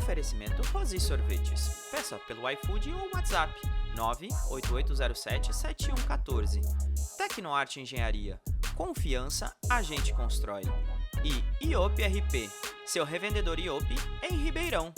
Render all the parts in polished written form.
Oferecimento Rose Sorvetes. Peça pelo iFood ou WhatsApp 98807-7114. Tecnoarte Engenharia. Confiança a gente constrói. E IOP RP, seu revendedor IOP em Ribeirão.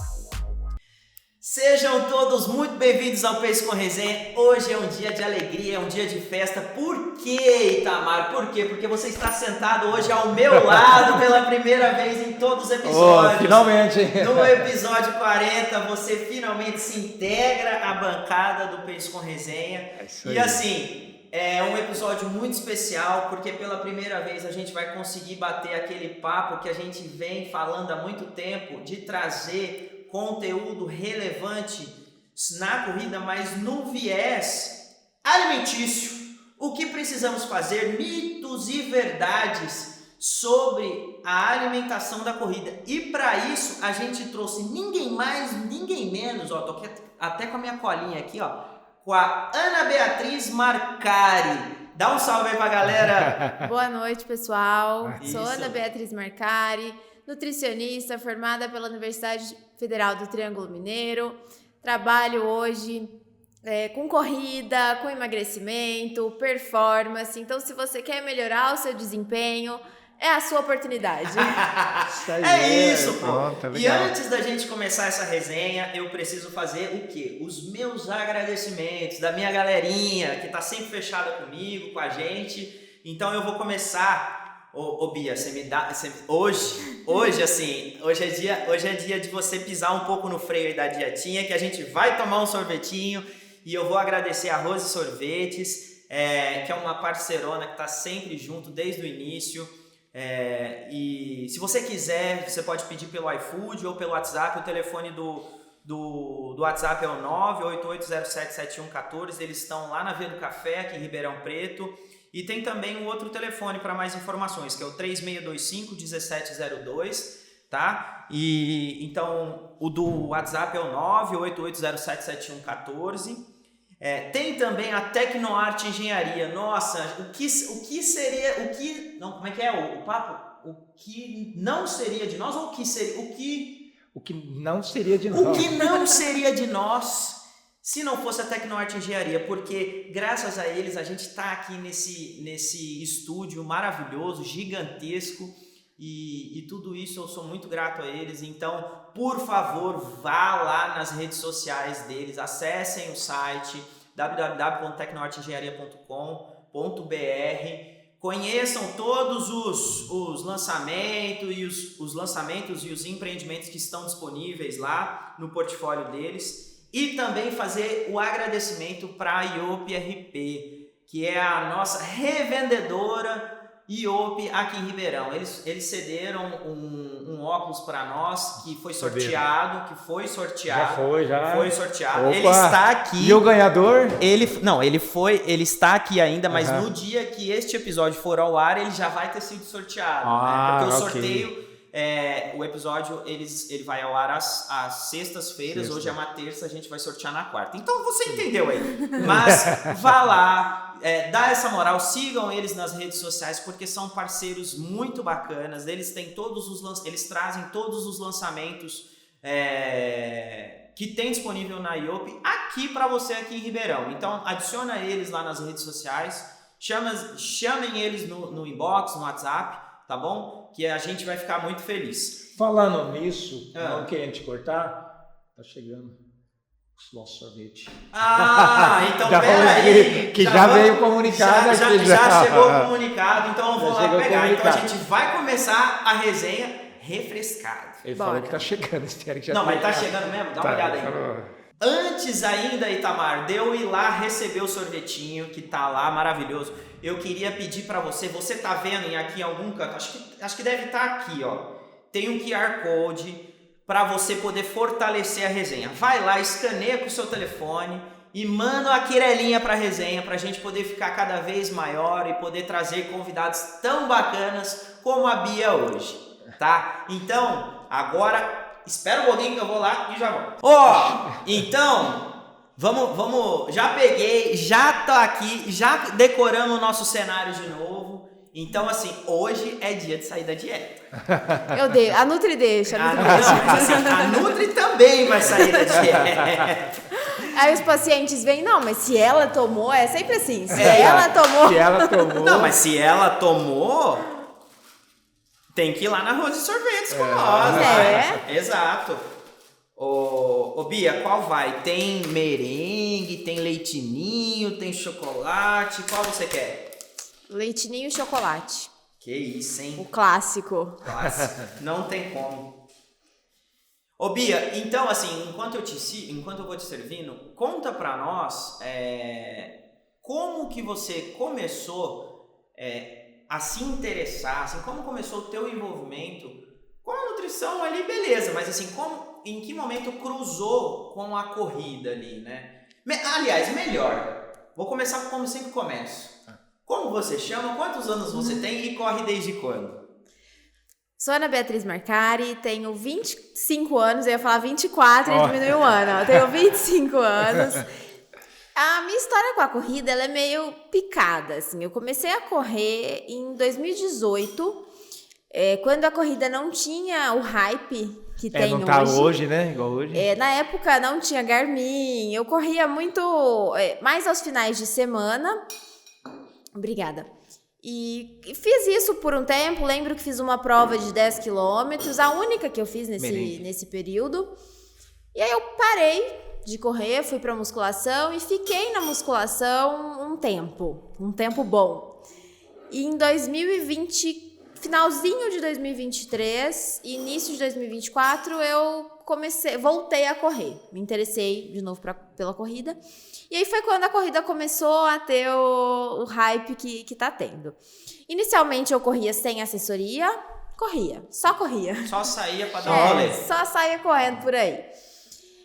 Sejam todos muito bem-vindos ao Pense com Resenha. Hoje é um dia de alegria, é um dia de festa. Por quê, Itamar? Por quê? Porque você está sentado hoje ao meu lado pela primeira vez em todos os episódios. Finalmente! No episódio 40, você finalmente se integra à bancada do Pense com Resenha. É isso aí. E assim, é um episódio muito especial, porque pela primeira vez a gente vai conseguir bater aquele papo que a gente vem falando há muito tempo, de trazer conteúdo relevante na corrida, mas no viés alimentício. O que precisamos fazer, mitos e verdades sobre a alimentação da corrida. E para isso a gente trouxe ninguém mais, ninguém menos, ó, tô aqui até com a minha colinha aqui, ó, com a Ana Beatriz Marcari. Dá um salve aí pra galera. Boa noite, pessoal. Isso. Sou Ana Beatriz Marcari, nutricionista formada pela Universidade Federal do Triângulo Mineiro. Trabalho hoje com corrida, com emagrecimento, performance. Então, se você quer melhorar o seu desempenho, é a sua oportunidade. É isso, pô. Pronto, E antes da gente começar essa resenha, eu preciso fazer o quê? Os meus agradecimentos da minha galerinha que tá sempre fechada comigo, com a gente. Então eu vou começar. Ô Bia, você me dá. Hoje é dia de você pisar um pouco no freio aí da dietinha, que a gente vai tomar um sorvetinho. E eu vou agradecer a Rose Sorvetes, que é uma parceirona que tá sempre junto desde o início. E se você quiser, você pode pedir pelo iFood ou pelo WhatsApp. O telefone do WhatsApp é o 988077114. Eles estão lá na Via do Café, aqui em Ribeirão Preto. E tem também um outro telefone para mais informações, que é o 3625-1702, tá? E então o do WhatsApp é o 988077114. Tem também a Tecnoarte Engenharia. Nossa, o que seria, como é que é o papo? O que não seria de nós ou o que seria, o que não seria de nós. O que não seria de nós se não fosse a Tecnoarte Engenharia, porque graças a eles a gente está aqui nesse estúdio maravilhoso, gigantesco, e tudo isso eu sou muito grato a eles. Então, por favor, vá lá nas redes sociais deles, acessem o site www.tecnoarteengenharia.com.br, conheçam todos os lançamentos os lançamentos e os empreendimentos que estão disponíveis lá no portfólio deles. E também fazer o agradecimento para a IOP RP, que é a nossa revendedora IOP aqui em Ribeirão. Eles cederam um óculos para nós que foi sorteado, Já foi sorteado. Opa. Ele está aqui. E o ganhador? Ele está aqui ainda, mas no dia que este episódio for ao ar, ele já vai ter sido sorteado. Porque o sorteio... o episódio ele vai ao ar às sextas-feiras. Hoje é uma terça, a gente vai sortear na quarta. Então você entendeu aí. Mas vá lá, dá essa moral, sigam eles nas redes sociais, porque são parceiros muito bacanas. Eles trazem todos os lançamentos que tem disponível na IOP aqui para você aqui em Ribeirão. Então adiciona eles lá nas redes sociais, chamem eles no inbox, no WhatsApp, tá bom? Que a gente vai ficar muito feliz. Falando nisso, não querendo te cortar, tá chegando o nosso sorvete. Então peraí. Já veio comunicado aqui. Já chegou o comunicado, então eu vou lá pegar. Então a gente vai começar a resenha refrescado. Ele falou que tá chegando, espero que já mas tá chegando mesmo? Dá uma olhada aí. Antes ainda, Itamar, de eu ir lá receber o sorvetinho que tá lá, maravilhoso, eu queria pedir para você tá vendo aqui em algum canto, acho que deve estar aqui, ó. Tem um QR Code para você poder fortalecer a resenha. Vai lá, escaneia com o seu telefone e manda uma quirelinha para a resenha, para a gente poder ficar cada vez maior e poder trazer convidados tão bacanas como a Bia hoje, tá? Então, agora... Espera um pouquinho que eu vou lá e já volto. Então, vamos, já peguei, já tô aqui, já decoramos o nosso cenário de novo. Então, assim, hoje é dia de sair da dieta. A Nutri deixa. A Nutri também vai sair da dieta. Aí os pacientes vêm, não, mas se ela tomou, é sempre assim. Se ela tomou. Não, mas se ela tomou, tem que ir lá na Rose Sorvetes com nós. Né? Exato. Ô Bia, qual vai? Tem merengue, tem leitinho, tem chocolate, qual você quer? Leitinho e chocolate. Que isso, hein? O clássico. Não tem como. Ô Bia, então assim, enquanto eu vou te servindo, conta pra nós como que você começou a se interessar, assim, como começou o teu envolvimento com a nutrição ali, beleza, mas assim, em que momento cruzou com a corrida ali, né? Aliás, melhor, vou começar como sempre começo. Como você chama, quantos anos você tem e corre desde quando? Sou Ana Beatriz Marcari, tenho 25 anos, eu ia falar 24 e diminuiu um ano. Eu tenho 25 anos. A minha história com a corrida, ela é meio picada, assim. Eu comecei a correr em 2018, quando a corrida não tinha o hype que tem não hoje. tá hoje, né? Igual hoje. Na época não tinha Garmin, eu corria muito, mais aos finais de semana. Obrigada. E fiz isso por um tempo, lembro que fiz uma prova de 10 quilômetros, a única que eu fiz nesse período. E aí eu parei de correr, fui pra musculação e fiquei na musculação um tempo bom. E em 2020, finalzinho de 2023, início de 2024, eu voltei a correr. Me interessei de novo pela corrida. E aí foi quando a corrida começou a ter o hype que tá tendo. Inicialmente eu corria sem assessoria, só corria. Só saía pra dar um rolê. Só saía correndo por aí.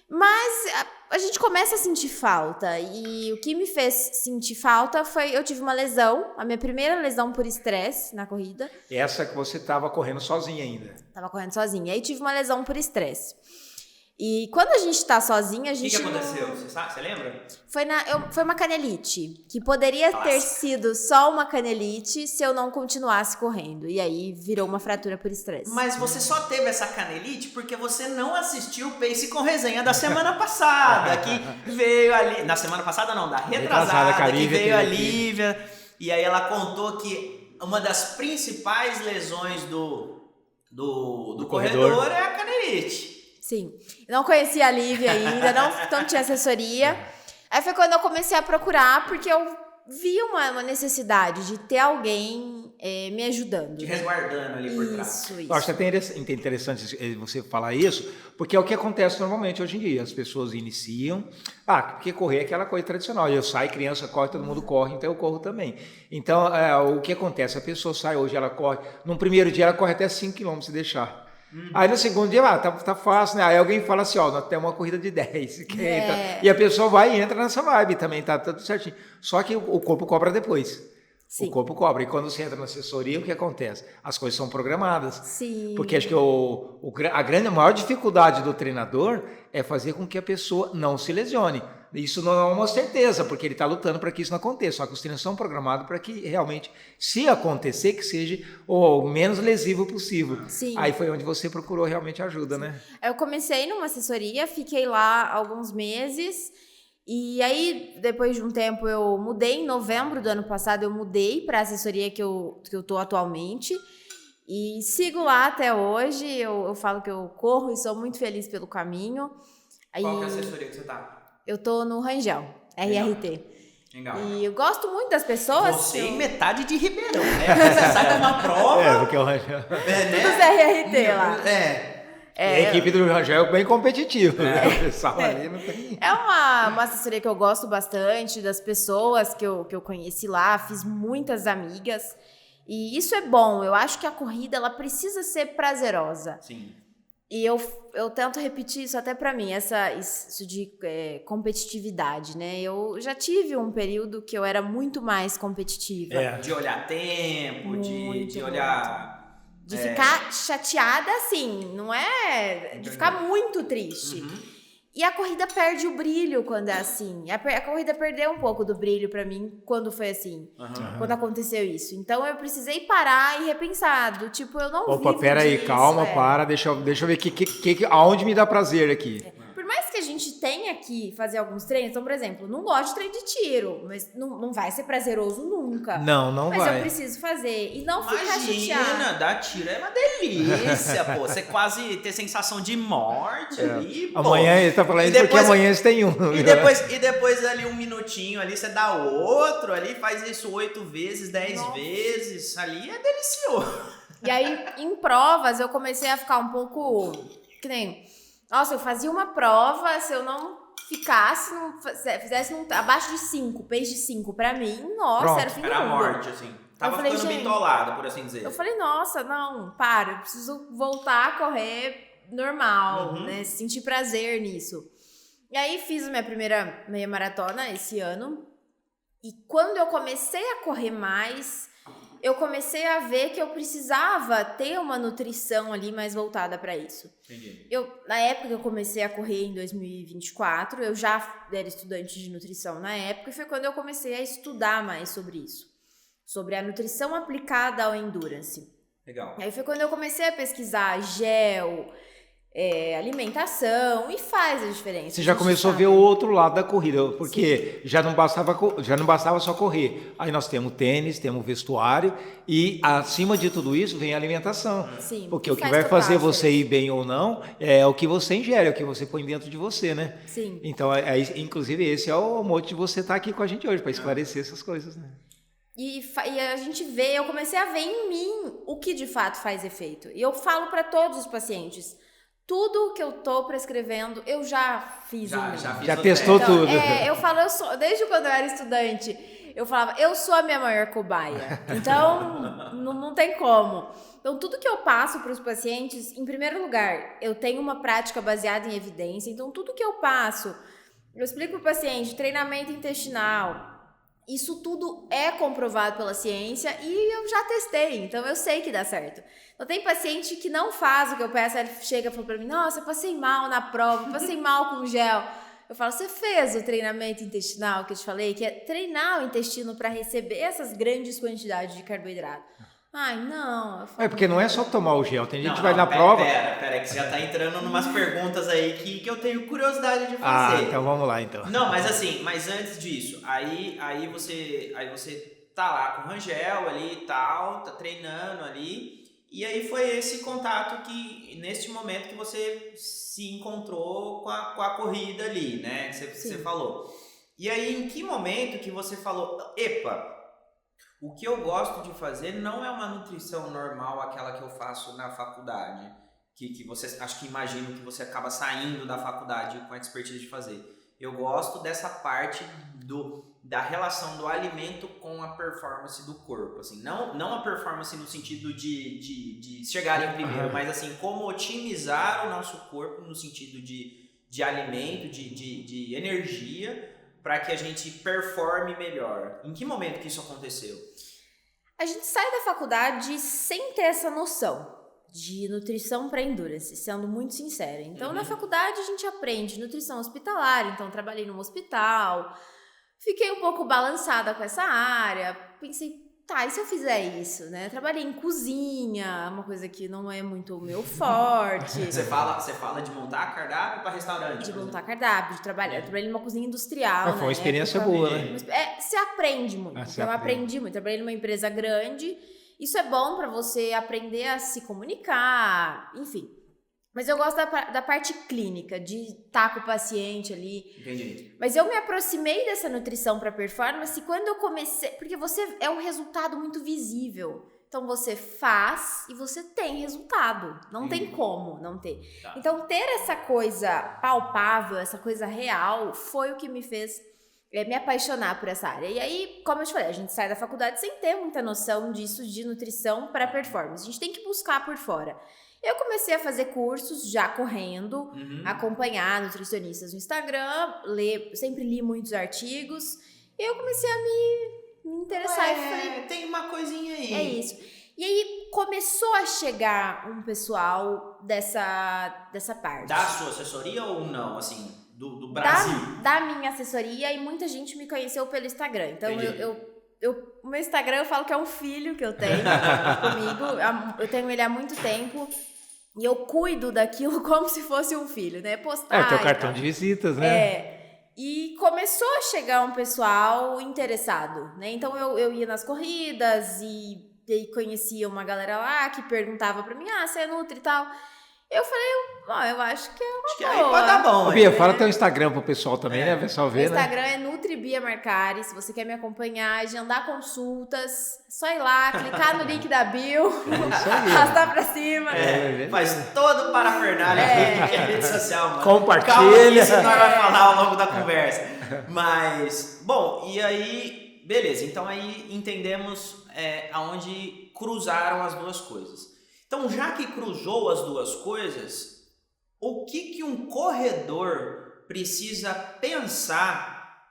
Mas a gente começa a sentir falta. E o que me fez sentir falta foi, eu tive uma lesão, a minha primeira lesão por estresse na corrida. Essa que você tava correndo sozinha ainda. Tava correndo sozinha. Aí tive uma lesão por estresse. E quando a gente tá sozinha, a gente... O que aconteceu? Você lembra? Foi uma canelite, que poderia ter sido só uma canelite se eu não continuasse correndo. E aí virou uma fratura por estresse. Mas você só teve essa canelite porque você não assistiu o Pace com Resenha da semana passada, que veio ali... Na semana passada não, da retrasada, que veio a Lívia. E aí ela contou que uma das principais lesões do corredor é a canelite. Sim, não conhecia a Lívia ainda, não tinha assessoria. Aí foi quando eu comecei a procurar, porque eu vi uma necessidade de ter alguém me ajudando. Te resguardando ali por trás. Isso. Eu acho até interessante você falar isso, porque é o que acontece normalmente hoje em dia. As pessoas iniciam, porque correr é aquela coisa tradicional. Eu saio, criança corre, todo mundo corre, então eu corro também. Então, o que acontece? A pessoa sai hoje, ela corre, num primeiro dia ela corre até 5 km se deixar. Aí no segundo dia, tá fácil, né? Aí alguém fala assim, nós temos uma corrida de 10, e a pessoa vai e entra nessa vibe também, tá tudo certinho. Só que o corpo cobra depois. Sim. O corpo cobra. E quando você entra na assessoria, o que acontece? As coisas são programadas. Sim. Porque acho que a maior dificuldade do treinador é fazer com que a pessoa não se lesione. Isso não é uma certeza, porque ele está lutando para que isso não aconteça. Só que os treinos são programados para que realmente, se acontecer, que seja o menos lesivo possível. Sim. Aí foi onde você procurou realmente ajuda, Sim. né? Eu comecei numa assessoria, fiquei lá alguns meses. E aí, depois de um tempo, eu mudei. Em novembro do ano passado, eu mudei para a assessoria que eu tô atualmente. E sigo lá até hoje. Eu falo que eu corro e sou muito feliz pelo caminho. Qual que é a assessoria que você tá? Eu tô no Rangel, RRT. Legal. E eu gosto muito das pessoas. Você é metade de Ribeirão, né? Você sai de uma prova... porque o Rangel... Né? Dos RRT lá. A equipe do Rangel é bem competitiva. O pessoal ali não tem... É uma assessoria que eu gosto bastante, das pessoas que eu conheci lá, fiz muitas amigas. E isso é bom. Eu acho que a corrida ela precisa ser prazerosa. Sim. E eu tento repetir isso até pra mim, isso de competitividade, né? Eu já tive um período que eu era muito mais competitiva. De olhar tempo, de olhar... De ficar chateada, assim, não é... De ficar muito triste. Uhum. E a corrida perde o brilho quando é assim. A corrida perdeu um pouco do brilho pra mim quando foi assim. Quando aconteceu isso. Então eu precisei parar e repensar. Do tipo, eu não Opa, vivo pera aí, disso, calma, para. Deixa eu ver aonde me dá prazer aqui. Por mais que a gente tenha que fazer alguns treinos, então, por exemplo, não gosto de treino de tiro, mas não vai ser prazeroso nunca. Não mas vai. Mas eu preciso fazer e não ficar chateada. Imagina, dar tiro é uma delícia, pô. Você quase ter sensação de morte ali, pô. Amanhã ele tá falando isso porque amanhã você tem um. E depois ali um minutinho ali, você dá outro ali, faz isso 8 vezes, 10 vezes, ali é delicioso. E aí, em provas, eu comecei a ficar um pouco, que nem... Nossa, eu fazia uma prova, se eu não ficasse, fizesse abaixo de 5, pace de 5, pra mim, nossa, Pronto, era o fim do mundo. Era a morte, assim. Tava ficando bitolada, por assim dizer. Eu falei, nossa, não, para, eu preciso voltar a correr normal, né? Sentir prazer nisso. E aí, fiz a minha primeira meia maratona esse ano. E quando eu comecei a correr mais, eu comecei a ver que eu precisava ter uma nutrição ali mais voltada para isso. Entendi. Na época que eu comecei a correr em 2024, eu já era estudante de nutrição na época, e foi quando eu comecei a estudar mais sobre isso. Sobre a nutrição aplicada ao endurance. Legal. Aí foi quando eu comecei a pesquisar gel, alimentação, e faz a diferença. Você já começou a ver o outro lado da corrida, porque já não bastava só correr. Aí nós temos tênis, temos vestuário e acima de tudo isso vem a alimentação. Sim, porque o que vai fazer você ir bem ou não é o que você ingere, é o que você põe dentro de você, né? Sim. Então, inclusive, esse é o motivo de você estar aqui com a gente hoje, para esclarecer essas coisas, né? E a gente vê, eu comecei a ver em mim o que de fato faz efeito. E eu falo para todos os pacientes, tudo que eu tô prescrevendo, eu já fiz em mim. Já testou tudo. Eu falo, desde quando eu era estudante, eu falava, eu sou a minha maior cobaia. Então, não tem como. Então, tudo que eu passo para os pacientes, em primeiro lugar, eu tenho uma prática baseada em evidência. Então, tudo que eu passo, eu explico para o paciente, treinamento intestinal, isso tudo é comprovado pela ciência e eu já testei, então eu sei que dá certo. Então tem paciente que não faz o que eu peço, ele chega e fala pra mim, nossa, eu passei mal na prova, passei mal com gel. Eu falo, você fez o treinamento intestinal que eu te falei, que é treinar o intestino para receber essas grandes quantidades de carboidrato. Ai, não. Porque não é só tomar o gel, tem gente que vai na prova... Pera, que você já tá entrando numas perguntas aí que eu tenho curiosidade de fazer. Ah, então vamos lá, então. Não, mas assim, antes disso, aí você tá lá com o Rangel ali e tal, tá treinando ali, e aí foi esse contato que, neste momento que você se encontrou com a corrida ali, né, que você falou. E aí, em que momento que você falou, epa, o que eu gosto de fazer não é uma nutrição normal, aquela que eu faço na faculdade, que você, acho que imagino que você acaba saindo da faculdade com a expertise de fazer. Eu gosto dessa parte da relação do alimento com a performance do corpo, assim, não a performance no sentido de chegar em primeiro, mas assim, como otimizar o nosso corpo no sentido de alimento, de energia, para que a gente performe melhor. Em que momento que isso aconteceu? A gente sai da faculdade sem ter essa noção de nutrição para endurance, sendo muito sincera. Então, na faculdade a gente aprende nutrição hospitalar, então trabalhei num hospital, fiquei um pouco balançada com essa área, pensei, tá, e se eu fizer isso, né? Trabalhei em cozinha, uma coisa que não é muito o meu forte. Você fala de montar cardápio para restaurante? De montar cardápio, de trabalhar. Eu trabalhei numa cozinha industrial. Foi uma experiência boa, né? Você aprende muito. Eu aprendi muito. Trabalhei numa empresa grande. Isso é bom para você aprender a se comunicar, enfim. Mas eu gosto da parte clínica, de estar com o paciente ali. Entendi. Mas eu me aproximei dessa nutrição para performance quando eu comecei... Porque você é um resultado muito visível. Então, você faz e você tem resultado. Não tem como não ter. Tá. Então, ter essa coisa palpável, essa coisa real, foi o que me fez me apaixonar por essa área. E aí, como eu te falei, a gente sai da faculdade sem ter muita noção disso, de nutrição para performance. A gente tem que buscar por fora. Eu comecei a fazer cursos já correndo, acompanhar nutricionistas no Instagram, sempre li muitos artigos, e eu comecei a me interessar. Tem uma coisinha aí. É isso. E aí, começou a chegar um pessoal dessa parte. Da sua assessoria ou não, assim, do Brasil? Da minha assessoria, e muita gente me conheceu pelo Instagram. Então, o meu Instagram eu falo que é um filho que eu tenho comigo. Eu tenho ele há muito tempo. E eu cuido daquilo como se fosse um filho, né? Postar. Teu cartão de visitas, né? E começou a chegar um pessoal interessado, né? Então eu ia nas corridas e conhecia uma galera lá que perguntava pra mim, você é nutri e tal. Eu falei, eu acho que é uma boa. Aí pode dar bom. Bia, fala teu Instagram pro pessoal também, né? O pessoal ver, né? O Instagram é Nutribia Marcari. Se você quer me acompanhar, agendar consultas, só ir lá, clicar no link da bio, arrastar pra cima. Faz todo o parafernália aqui na rede social, mano. Compartilha. Calma, isso nós vamos falar ao longo da conversa. Mas, bom, e aí, beleza. Então aí entendemos aonde cruzaram as duas coisas. Então, já que cruzou as duas coisas, o que um corredor precisa pensar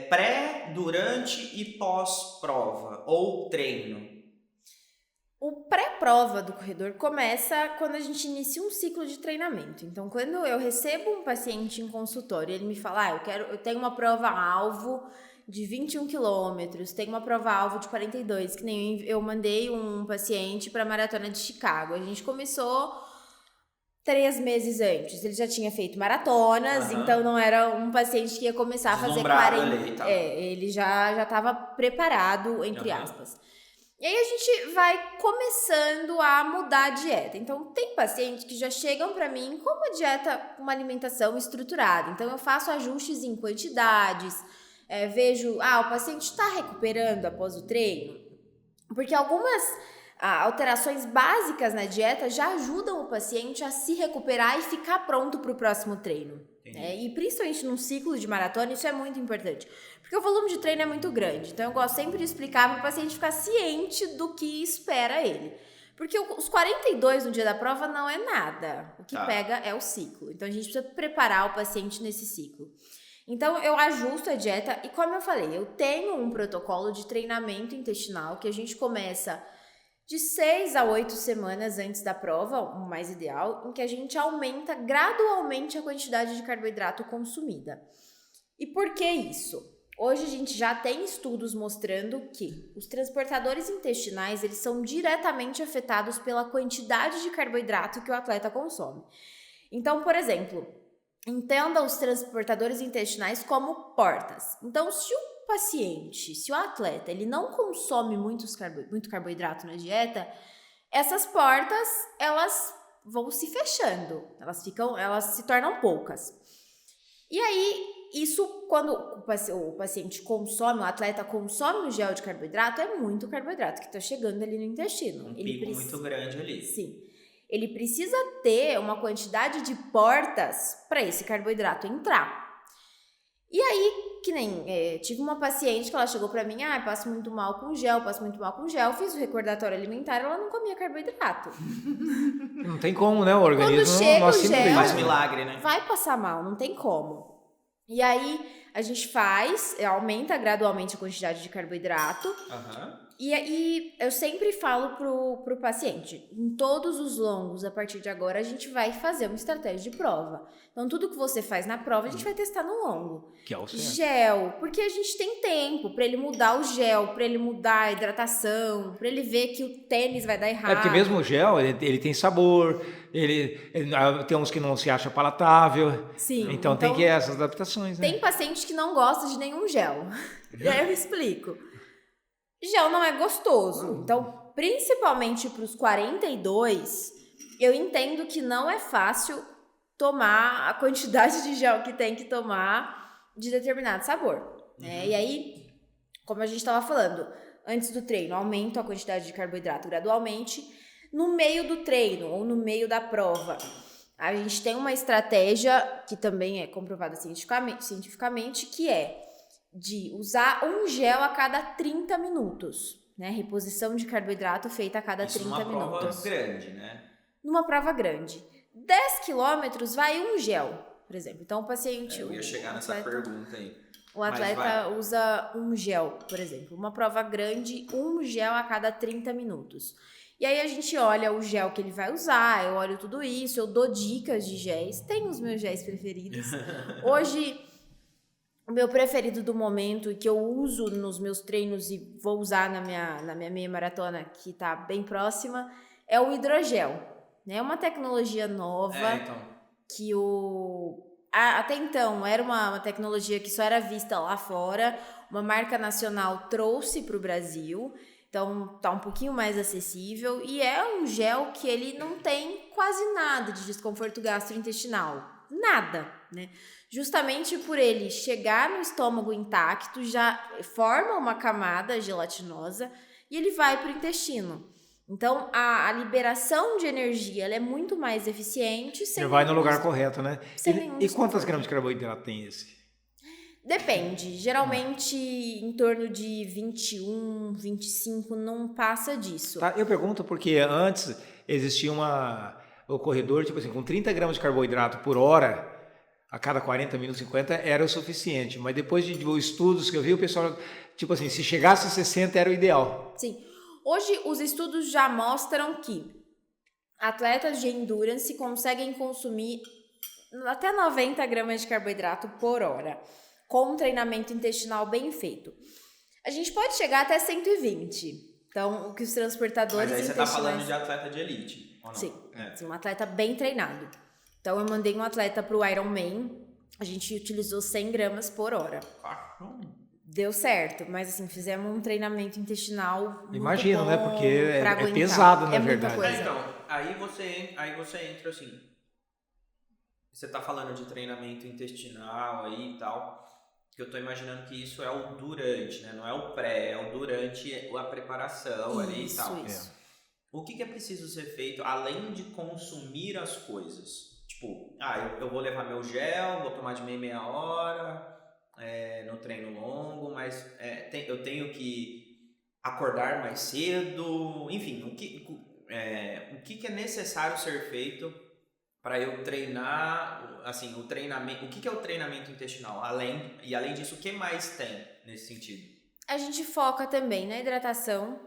pré, durante e pós-prova ou treino? O pré-prova do corredor começa quando a gente inicia um ciclo de treinamento. Então, quando eu recebo um paciente em consultório, ele me fala, eu tenho uma prova-alvo de 21 quilômetros, tem uma prova-alvo de 42, que nem eu mandei um paciente para a Maratona de Chicago. A gente começou 3 meses antes. Ele já tinha feito maratonas, então não era um paciente que ia começar a fazer 40. Ele já estava preparado, entre aspas. E aí a gente vai começando a mudar a dieta. Então, tem pacientes que já chegam para mim com uma dieta, uma alimentação estruturada. Então, eu faço ajustes em quantidades, vejo, o paciente está recuperando após o treino, porque algumas alterações básicas na dieta já ajudam o paciente a se recuperar e ficar pronto para o próximo treino. E principalmente num ciclo de maratona, isso é muito importante, porque o volume de treino é muito grande. Então eu gosto sempre de explicar para o paciente ficar ciente do que espera ele. Porque os 42 no dia da prova não é nada, o que pega é o ciclo. Então a gente precisa preparar o paciente nesse ciclo. Então, eu ajusto a dieta e, como eu falei, eu tenho um protocolo de treinamento intestinal que a gente começa de 6 a 8 semanas antes da prova, o mais ideal, em que a gente aumenta gradualmente a quantidade de carboidrato consumida. E por que isso? Hoje a gente já tem estudos mostrando que os transportadores intestinais, eles são diretamente afetados pela quantidade de carboidrato que o atleta consome. Então, por exemplo, entenda os transportadores intestinais como portas. Então, se o atleta, ele não consome muito carboidrato na dieta, essas portas, elas vão se fechando, elas se tornam poucas. E aí, isso, quando o paciente consome, o atleta consome o gel de carboidrato, é muito carboidrato que está chegando ali no intestino. Um pico muito grande ali. Sim. Ele precisa ter uma quantidade de portas para esse carboidrato entrar. E aí, que nem, tive uma paciente que ela chegou para mim, passo muito mal com gel, fiz o recordatório alimentar, ela não comia carboidrato. Não tem como, né? O organismo quando chega o gel, faz milagre, né? Vai passar mal, não tem como. E aí, a gente aumenta gradualmente a quantidade de carboidrato. E aí, eu sempre falo pro paciente, em todos os longos, a partir de agora, a gente vai fazer uma estratégia de prova. Então, tudo que você faz na prova, a gente vai testar no longo. Que é o certo. Gel, porque a gente tem tempo para ele mudar o gel, para ele mudar a hidratação, para ele ver que o tênis vai dar errado. Porque mesmo o gel, ele tem sabor, ele tem uns que não se acha palatável. Sim. Então tem que essas adaptações, né? Tem paciente que não gosta de nenhum gel. E aí eu explico. Gel não é gostoso. Então, principalmente para os 42, eu entendo que não é fácil tomar a quantidade de gel que tem que tomar de determinado sabor. Né? E aí, como a gente estava falando, antes do treino, aumento a quantidade de carboidrato gradualmente. No meio do treino ou no meio da prova, a gente tem uma estratégia que também é comprovada cientificamente, que é de usar um gel a cada 30 minutos, né? Reposição de carboidrato feita a cada 30 minutos. Numa prova grande, né? Numa prova grande. 10 quilômetros vai um gel, por exemplo. Então o paciente... Eu ia chegar nessa pergunta aí. o atleta usa um gel, por exemplo. Uma prova grande, um gel a cada 30 minutos. E aí a gente olha o gel que ele vai usar, eu olho tudo isso, eu dou dicas de géis. Tem os meus géis preferidos. Hoje, o meu preferido do momento e que eu uso nos meus treinos e vou usar na minha meia maratona, que está bem próxima, é o hidrogel. É uma tecnologia nova que até então era uma tecnologia que só era vista lá fora, uma marca nacional trouxe para o Brasil. Então, tá um pouquinho mais acessível e é um gel que ele não tem quase nada de desconforto gastrointestinal. Nada, né? Justamente por ele chegar no estômago intacto, já forma uma camada gelatinosa e ele vai para o intestino. Então, a liberação de energia ela é muito mais eficiente. Você vai no lugar correto, né? E quantos gramas de carboidrato tem esse? Depende, geralmente em torno de 21, 25, não passa disso. Tá, eu pergunto porque antes existia o corredor, tipo assim, com 30 gramas de carboidrato por hora, a cada 40 minutos, 50, era o suficiente. Mas depois de estudos que eu vi, o pessoal, tipo assim, se chegasse a 60 era o ideal. Sim, hoje os estudos já mostram que atletas de endurance conseguem consumir até 90 gramas de carboidrato por hora. Com um treinamento intestinal bem feito. A gente pode chegar até 120. Então, o que os transportadores intestinais... Mas aí você está falando de atleta de elite, ou não? Sim, sim, um atleta bem treinado. Então, eu mandei um atleta para o Ironman. A gente utilizou 100 gramas por hora. Deu certo, mas assim, fizemos um treinamento intestinal muito Imagino, bom, né? Porque é pesado, na verdade. Muita coisa. Então, aí você entra assim... Você tá falando de treinamento intestinal aí e tal... que eu tô imaginando que isso é o durante, né? Não é o pré, é o durante a preparação ali e tal. Isso. O que é preciso ser feito além de consumir as coisas? Tipo, eu vou levar meu gel, vou tomar de meia hora no treino longo, mas eu tenho que acordar mais cedo, enfim, o que é necessário ser feito para eu treinar, assim, o treinamento, o que é o treinamento intestinal? Além disso, o que mais tem nesse sentido? A gente foca também na hidratação,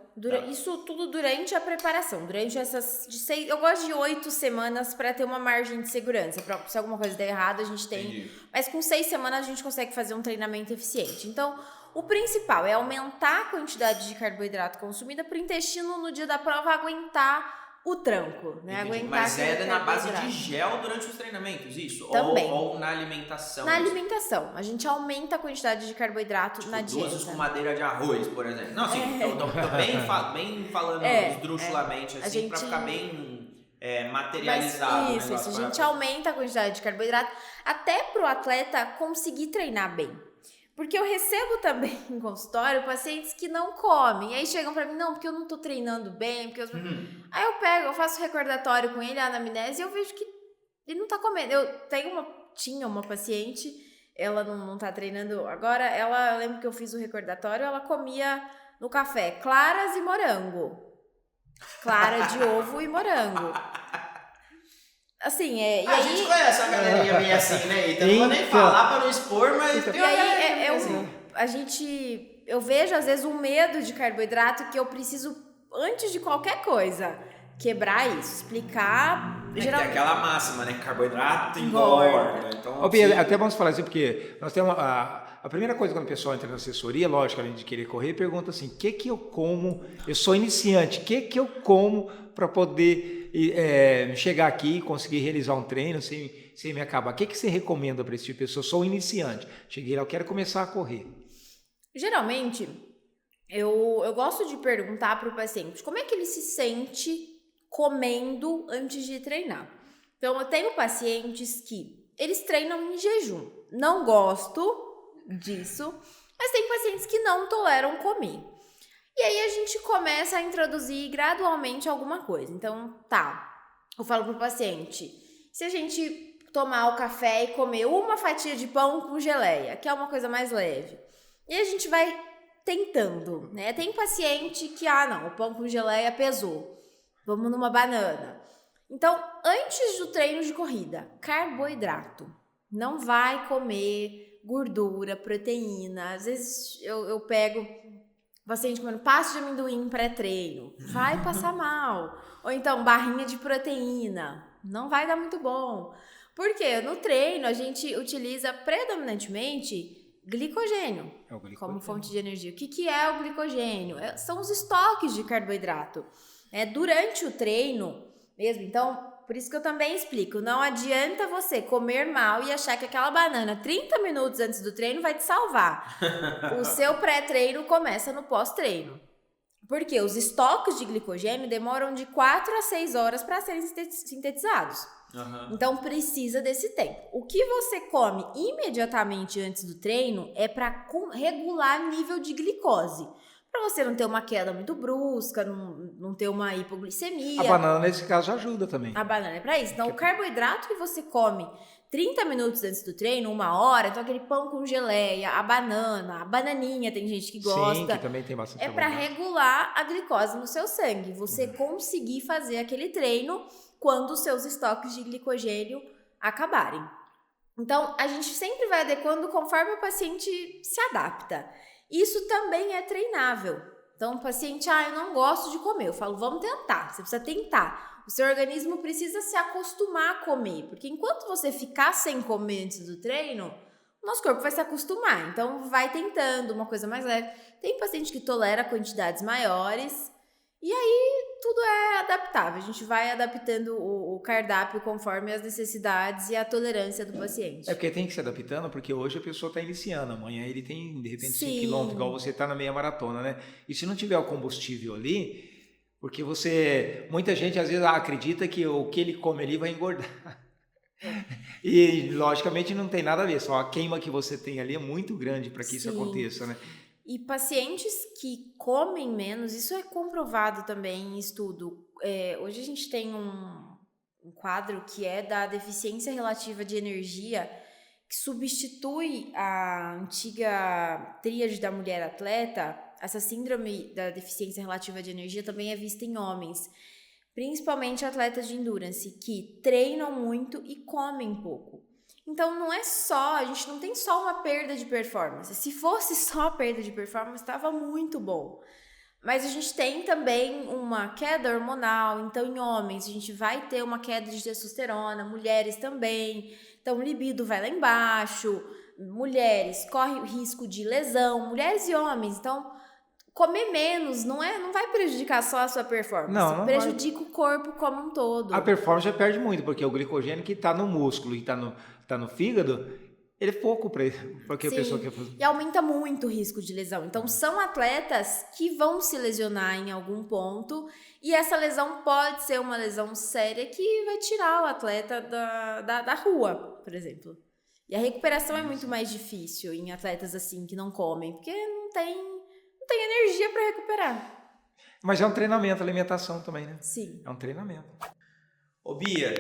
isso tudo durante a preparação, durante essas eu gosto de 8 semanas para ter uma margem de segurança, se alguma coisa der errado a gente tem, Entendi. Mas com 6 semanas a gente consegue fazer um treinamento eficiente. Então, o principal é aumentar a quantidade de carboidrato consumida para o intestino no dia da prova aguentar o tranco, né? Aguentar. Mas na base de gel durante os treinamentos, isso? Também. Ou na alimentação? Na alimentação. A gente aumenta a quantidade de carboidrato na dieta. 2 escumadeiras de arroz, por exemplo. Não, assim, tô bem falando esdrúxulamente, assim, pra ficar bem materializado. Mas isso. A gente aumenta a quantidade de carboidrato até pro atleta conseguir treinar bem. Porque eu recebo também em consultório pacientes que não comem. E aí chegam pra mim, não, porque eu não tô treinando bem. Aí eu faço recordatório com ele, a anamnese, e eu vejo que ele não tá comendo. Tinha uma paciente, ela não tá treinando agora, eu lembro que eu fiz o recordatório, ela comia no café claras e morango. Clara de ovo e morango. Assim, a gente conhece a galerinha meio assim, né? Então não vou nem falar pra não expor, mas tem uma galerinha assim. Eu vejo às vezes um medo de carboidrato que eu preciso, antes de qualquer coisa, quebrar isso, explicar. Tem aquela máxima, né? Carboidrato engorda. Então, Bia, até vamos falar assim, porque nós temos a primeira coisa quando o pessoal entra na assessoria, lógico, além de querer correr, pergunta assim, o que eu como? Eu sou iniciante, o que eu como para poder chegar aqui e conseguir realizar um treino sem me acabar? O que você recomenda para esse tipo de pessoa? Eu sou iniciante, cheguei lá, eu quero começar a correr. Geralmente, eu gosto de perguntar para o paciente como é que ele se sente comendo antes de treinar. Então, eu tenho pacientes que eles treinam em jejum. Não gosto disso, mas tem pacientes que não toleram comer. E aí a gente começa a introduzir gradualmente alguma coisa. Então, eu falo pro paciente, se a gente tomar o café e comer uma fatia de pão com geleia, que é uma coisa mais leve, e a gente vai tentando, né? Tem paciente que, o pão com geleia pesou, vamos numa banana. Então, antes do treino de corrida, carboidrato. Não vai comer gordura, proteína. Às vezes eu pego paciente comendo pasta de amendoim pré-treino, vai passar mal. Ou então barrinha de proteína, não vai dar muito bom. Porque no treino a gente utiliza predominantemente glicogênio como fonte de energia. O que é o glicogênio? São os estoques de carboidrato. Durante o treino mesmo, então, por isso que eu também explico, não adianta você comer mal e achar que aquela banana 30 minutos antes do treino vai te salvar. O seu pré-treino começa no pós-treino. Porque os estoques de glicogênio demoram de 4 a 6 horas para serem sintetizados. Então precisa desse tempo. O que você come imediatamente antes do treino é para regular nível de glicose. Para você não ter uma queda muito brusca, não ter uma hipoglicemia. A banana, nesse caso, ajuda também. A banana é para isso. Então, o carboidrato que você come 30 minutos antes do treino, 1 hora, então aquele pão com geleia, a banana, a bananinha, tem gente que gosta. Sim, que também tem bastante para regular a glicose no seu sangue. Você conseguir fazer aquele treino quando os seus estoques de glicogênio acabarem. Então, a gente sempre vai adequando conforme o paciente se adapta. Isso também é treinável. Então, o paciente, eu não gosto de comer. Eu falo, vamos tentar. Você precisa tentar. O seu organismo precisa se acostumar a comer. Porque enquanto você ficar sem comer antes do treino, o nosso corpo vai se acostumar. Então, vai tentando uma coisa mais leve. Tem paciente que tolera quantidades maiores. E aí, tudo é adaptável. A gente vai adaptando o cardápio conforme as necessidades e a tolerância do paciente. Porque tem que se adaptando, porque hoje a pessoa está iniciando. Amanhã ele tem, de repente, 5 quilômetros, igual você está na meia maratona, né? E se não tiver o combustível ali, porque muita gente às vezes acredita que o que ele come ali vai engordar. E, logicamente, não tem nada a ver. Só a queima que você tem ali é muito grande para que isso aconteça, né? E pacientes que comem menos, isso é comprovado também em estudo. Hoje a gente tem um quadro que é da deficiência relativa de energia, que substitui a antiga tríade da mulher atleta. Essa síndrome da deficiência relativa de energia também é vista em homens, principalmente atletas de endurance, que treinam muito e comem pouco. Então, não é só, a gente não tem só uma perda de performance. Se fosse só perda de performance, estava muito bom. Mas a gente tem também uma queda hormonal. Então, em homens, a gente vai ter uma queda de testosterona, mulheres também. Então, o libido vai lá embaixo. Mulheres correm o risco de lesão, mulheres e homens. Então, comer menos não vai prejudicar só a sua performance. Não prejudica o corpo como um todo. A performance já perde muito, porque o glicogênio que está no músculo e está no fígado, ele é pouco para que a pessoa quer fazer. E aumenta muito o risco de lesão. Então, são atletas que vão se lesionar em algum ponto, e essa lesão pode ser uma lesão séria que vai tirar o atleta da rua, por exemplo. E a recuperação é muito mais difícil em atletas assim que não comem, porque não tem energia para recuperar. Mas é um treinamento, alimentação também, né? Sim. É um treinamento. Ô Bia,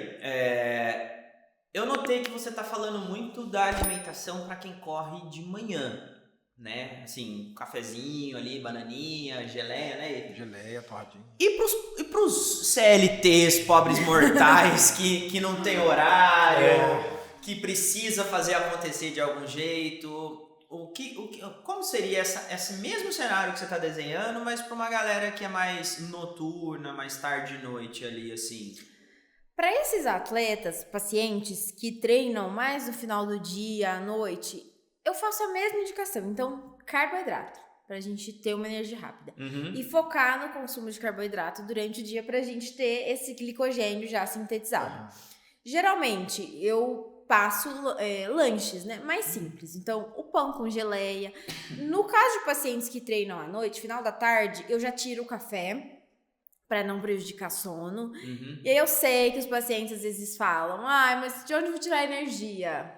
eu notei que você está falando muito da alimentação para quem corre de manhã, né? Assim, cafezinho ali, bananinha, geleia, né? Geleia, torradinha. E pros CLTs, pobres mortais, que não tem horário, que precisa fazer acontecer de algum jeito... Como seria esse mesmo cenário que você está desenhando, mas para uma galera que é mais noturna, mais tarde e noite ali, assim? Para esses atletas, pacientes que treinam mais no final do dia, à noite, eu faço a mesma indicação. Então, carboidrato, para a gente ter uma energia rápida. E focar no consumo de carboidrato durante o dia para a gente ter esse glicogênio já sintetizado. Geralmente, eu passo lanches, né, mais simples. Então, o pão com geleia. No caso de pacientes que treinam à noite, final da tarde, eu já tiro o café para não prejudicar sono. E aí eu sei que os pacientes às vezes falam, mas de onde eu vou tirar energia?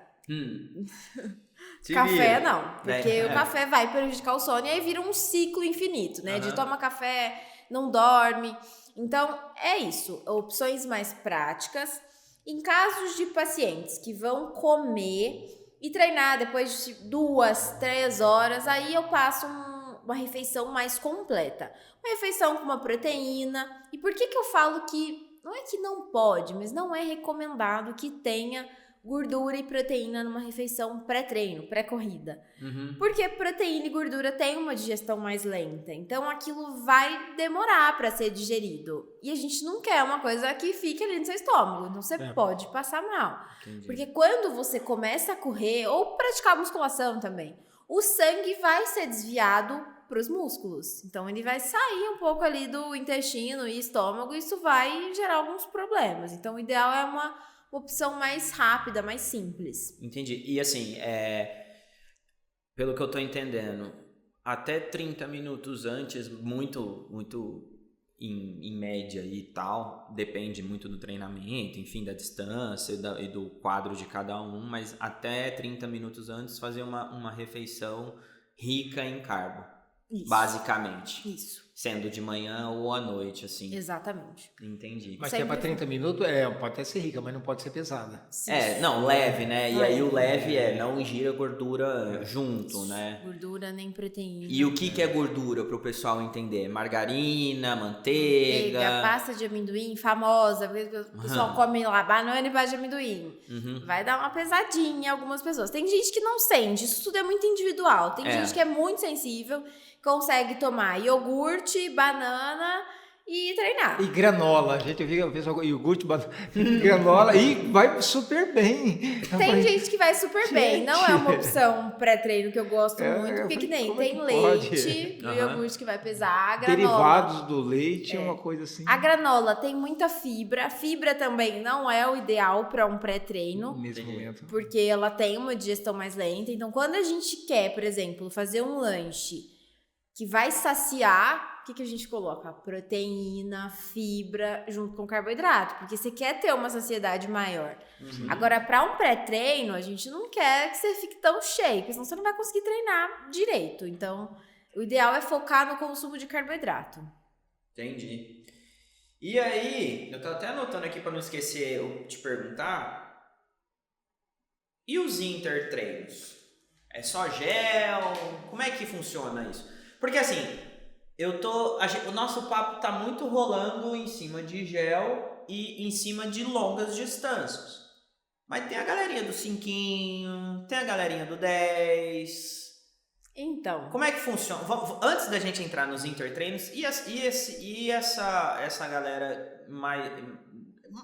Café não, porque o café vai prejudicar o sono e aí vira um ciclo infinito, né? De toma café, não dorme. Então, é isso. Opções mais práticas. Em casos de pacientes que vão comer e treinar depois de 2, 3 horas, aí eu passo uma refeição mais completa. Uma refeição com uma proteína. E por que eu falo que, não é que não pode, mas não é recomendado que tenha gordura e proteína numa refeição pré-treino, pré-corrida. Porque proteína e gordura têm uma digestão mais lenta. Então, aquilo vai demorar para ser digerido. E a gente não quer uma coisa que fique ali no seu estômago. Então, você pode passar mal. Entendi. Porque quando você começa a correr, ou praticar musculação também, o sangue vai ser desviado para os músculos. Então, ele vai sair um pouco ali do intestino e estômago e isso vai gerar alguns problemas. Então, o ideal é uma opção mais rápida, mais simples. Entendi. E assim, pelo que eu tô entendendo, até 30 minutos antes, muito em média e tal, depende muito do treinamento, enfim, da distância e do quadro de cada um, mas até 30 minutos antes fazer uma refeição rica em carbo, basicamente. Isso. Sendo de manhã ou à noite, assim. Exatamente. Entendi. Mas que é para 30 minutos, pode até ser rica, mas não pode ser pesada. Não, leve, né? E aí o leve não ingira gordura junto, né? Gordura nem proteína. E o que é gordura para o pessoal entender? Margarina, manteiga... Pasta de amendoim, famosa, porque o pessoal come lá banana e pasta de amendoim. Vai dar uma pesadinha em algumas pessoas. Tem gente que não sente, isso tudo é muito individual. Tem gente que é muito sensível, consegue tomar iogurte, banana e treinar. E granola, a gente vê o pessoal iogurte, banana, granola e vai super bem. Tem gente que vai super bem, não é uma opção pré-treino que eu gosto muito, porque que nem tem leite, o iogurte que vai pesar, a granola. Derivados do leite, uma coisa assim. A granola tem muita fibra, fibra também não é o ideal para um pré-treino. Nesse momento. Porque ela tem uma digestão mais lenta, então quando a gente quer, por exemplo, fazer um lanche que vai saciar, o que a gente coloca? Proteína, fibra, junto com carboidrato, porque você quer ter uma saciedade maior. Agora, para um pré-treino, a gente não quer que você fique tão cheio, porque senão você não vai conseguir treinar direito. Então, o ideal é focar no consumo de carboidrato. Entendi. E aí, eu tô até anotando aqui para não esquecer eu te perguntar, e os intertreinos? É só gel? Como é que funciona isso? Porque assim, o nosso papo tá muito rolando em cima de gel e em cima de longas distâncias. Mas tem a galerinha do 5, tem a galerinha do 10. Então, como é que funciona? Antes da gente entrar nos intertreinos, e essa galera mais...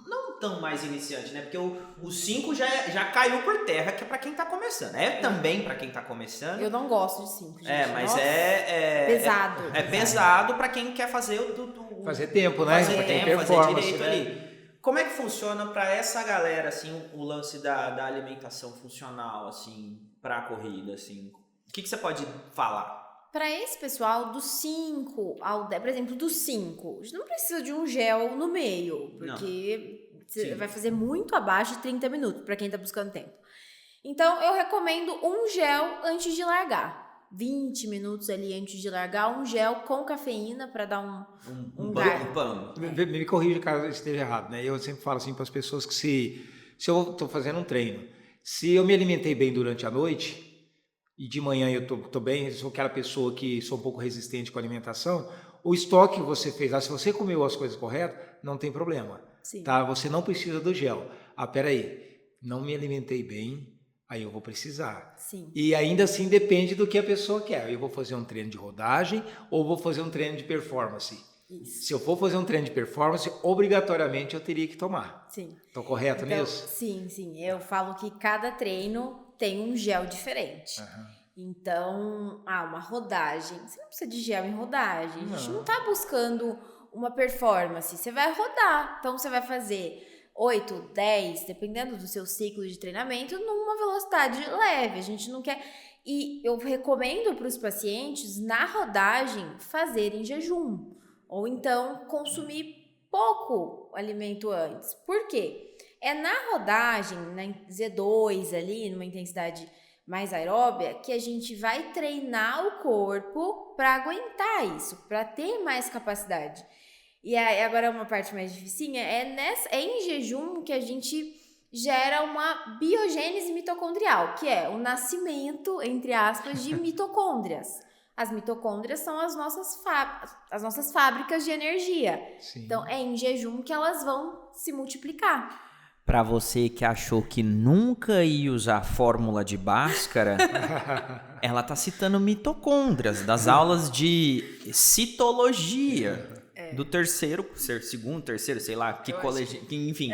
não tão mais iniciante, né? Porque o 5 já caiu por terra, que é pra quem tá começando. Também pra quem tá começando. Eu não gosto de 5, gente. Mas nossa, pesado. É pesado pra quem quer fazer fazer tempo, né? Fazer tempo, fazer direito, né? Ali. Como é que funciona pra essa galera, assim, o lance da alimentação funcional, assim, pra corrida, assim? O que você pode falar? Para esse pessoal, do 5 ao 10, por exemplo, do 5, a gente não precisa de um gel no meio, porque você vai fazer muito abaixo de 30 minutos, para quem tá buscando tempo. Então, eu recomendo um gel antes de largar. 20 minutos ali antes de largar, um gel com cafeína para dar um pano. Me corrija caso eu esteja errado, né? Eu sempre falo assim para as pessoas que se eu estou fazendo um treino, se eu me alimentei bem durante a noite e de manhã eu tô bem, sou aquela pessoa que sou um pouco resistente com a alimentação, o estoque que você fez lá, se você comeu as coisas corretas, não tem problema. Sim. Tá? Você não precisa do gel. Peraí, não me alimentei bem, aí eu vou precisar. Sim. E ainda assim depende do que a pessoa quer. Eu vou fazer um treino de rodagem ou vou fazer um treino de performance. Isso. Se eu for fazer um treino de performance, obrigatoriamente eu teria que tomar. Sim. Estou correto nisso? Sim. Eu falo que cada treino tem um gel diferente. Então, uma rodagem. Você não precisa de gel em rodagem. A gente não está buscando uma performance. Você vai rodar. Então, você vai fazer 8, 10, dependendo do seu ciclo de treinamento, numa velocidade leve. A gente não quer... E eu recomendo para os pacientes, na rodagem, fazerem jejum. Ou então, consumir pouco alimento antes. Por quê? É na rodagem, na Z2 ali, numa intensidade mais aeróbia, que a gente vai treinar o corpo para aguentar isso, para ter mais capacidade. E aí, agora uma parte mais dificinha, é em jejum que a gente gera uma biogênese mitocondrial, que é o nascimento, entre aspas, de mitocôndrias. As mitocôndrias são as nossas fábricas de energia. Sim. Então, é em jejum que elas vão se multiplicar. Para você que achou que nunca ia usar fórmula de Bhaskara, ela tá citando mitocôndrias das aulas de citologia do segundo, terceiro, sei lá, que colégio, enfim.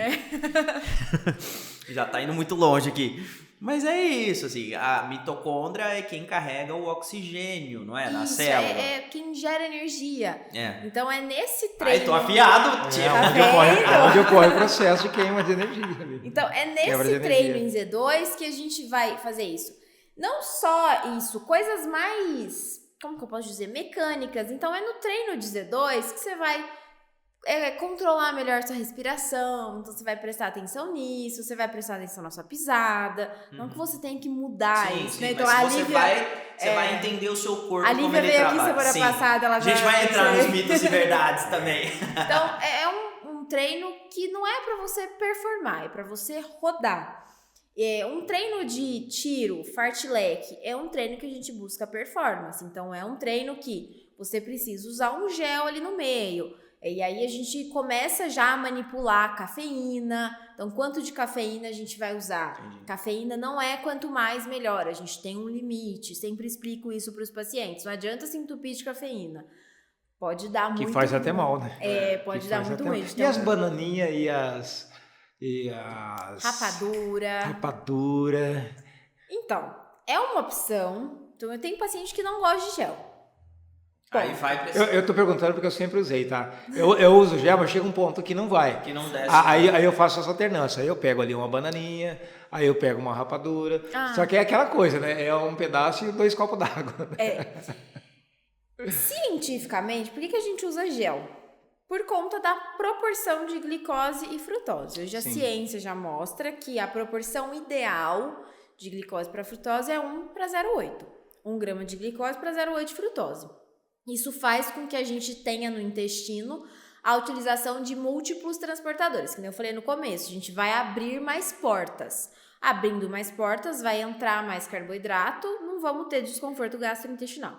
Já tá indo muito longe aqui. Mas é isso, assim, a mitocôndria é quem carrega o oxigênio, não é? Na célula. É quem gera energia. Então é nesse treino... Ai, tô afiado, onde ocorre o processo de queima de energia. Então é nesse treino em Z2 que a gente vai fazer isso. Não só isso, coisas mais, como que eu posso dizer, mecânicas. Então é no treino de Z2 que você vai controlar melhor sua respiração, então você vai prestar atenção nisso, você vai prestar atenção na sua pisada, não que você tenha que mudar isso, né? Então a Lívia, você vai entender o seu corpo, a Lívia veio aqui semana passada, ela já... A gente vai entrar nos mitos e verdades também. Então é um treino que não é pra você performar, é pra você rodar. Um treino de tiro, fartlek, é um treino que a gente busca performance, então é um treino que você precisa usar um gel ali no meio. E aí a gente começa já a manipular a cafeína. Então, quanto de cafeína a gente vai usar? Entendi. Cafeína não é quanto mais melhor, a gente tem um limite. Sempre explico isso para os pacientes. Não adianta se entupir de cafeína. Pode dar muito... Que faz até mal, né? Pode dar muito ruim. E as bananinhas e as... Rapadura. Então, é uma opção. Então, eu tenho paciente que não gosta de gel. Aí vai pra eu tô perguntando porque eu sempre usei, tá? Eu uso gel, mas chega um ponto que não vai. Que não desce. Aí eu faço essa alternância. Aí eu pego ali uma bananinha, aí eu pego uma rapadura. Só que é aquela coisa, né? É um pedaço e 2 copos d'água. Cientificamente, por que a gente usa gel? Por conta da proporção de glicose e frutose. Hoje a ciência já mostra que a proporção ideal de glicose para frutose é 1 para 0,8. 1 grama de glicose para 0,8 de frutose. Isso faz com que a gente tenha no intestino a utilização de múltiplos transportadores, que nem eu falei no começo, a gente vai abrir mais portas. Abrindo mais portas, vai entrar mais carboidrato, não vamos ter desconforto gastrointestinal.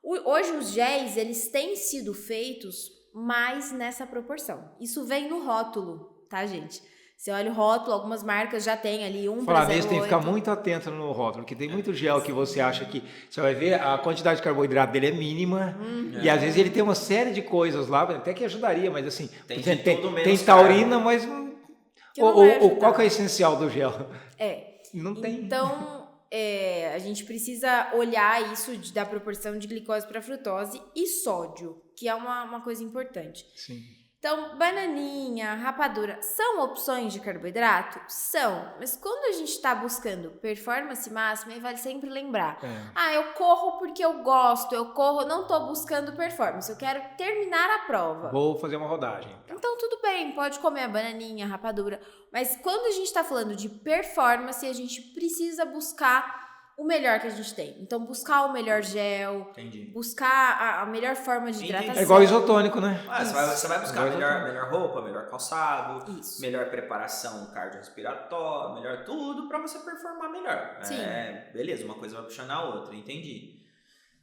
Hoje os géis, eles têm sido feitos mais nessa proporção. Isso vem no rótulo, tá, gente? Você olha o rótulo, algumas marcas já tem ali 1 para 0,8. Falar nisso, tem que ficar muito atento no rótulo, porque tem muito gel que você acha que... Você vai ver, a quantidade de carboidrato dele é mínima, e às vezes ele tem uma série de coisas lá, até que ajudaria, mas assim... Tem taurina, mas... Qual que é o essencial do gel? Não tem. Então, a gente precisa olhar isso da proporção de glicose para frutose e sódio, que é uma coisa importante. Sim. Então, bananinha, rapadura, são opções de carboidrato? São, mas quando a gente está buscando performance máxima, aí vale sempre lembrar. Eu corro porque eu gosto, não estou buscando performance, eu quero terminar a prova. Vou fazer uma rodagem. Então, tudo bem, pode comer a bananinha, a rapadura, mas quando a gente está falando de performance, a gente precisa buscar o melhor que a gente tem. Então, buscar o melhor gel, buscar a melhor forma de hidratação. É igual isotônico, né? Você vai buscar melhor roupa, melhor calçado, melhor preparação cardiorrespiratória, melhor tudo pra você performar melhor. Sim. Beleza, uma coisa vai puxando a outra, entendi.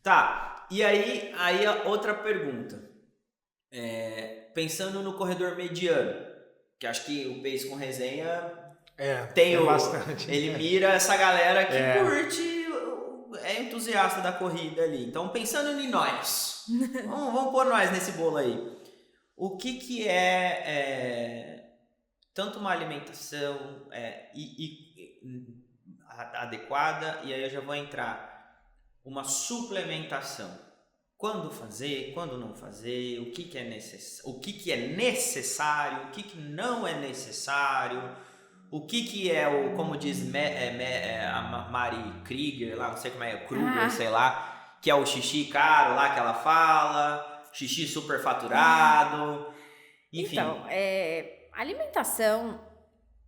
Tá, e aí a outra pergunta. Pensando no corredor mediano, que acho que o Pace com Resenha... bastante. Ele mira essa galera que curte, é entusiasta da corrida ali. Então, pensando em nós, vamos pôr nós nesse bolo aí. O que é tanto uma alimentação adequada, e aí eu já vou entrar, uma suplementação. Quando fazer, quando não fazer, o que é necessário, o que não é necessário. O que é como diz a Mari Krieger, lá, não sei como Kruger, sei lá, que é o xixi caro lá que ela fala, xixi superfaturado, enfim. Então, alimentação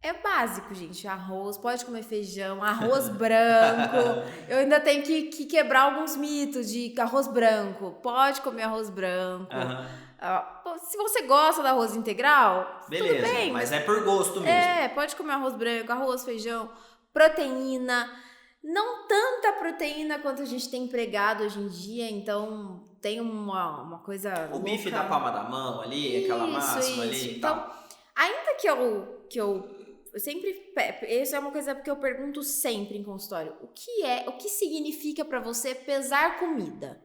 é básico, gente. Arroz, pode comer feijão, arroz branco. Eu ainda tenho que quebrar alguns mitos de arroz branco. Pode comer arroz branco. Se você gosta do arroz integral, beleza, tudo bem. Mas é por gosto mesmo. Pode comer arroz branco, arroz, feijão, proteína. Não tanta proteína quanto a gente tem empregado hoje em dia, então tem uma coisa O louca. Bife da palma da mão ali, aquela máxima ali e então, tal. Ainda que eu isso é uma coisa que eu pergunto sempre em consultório. O que significa para você pesar comida?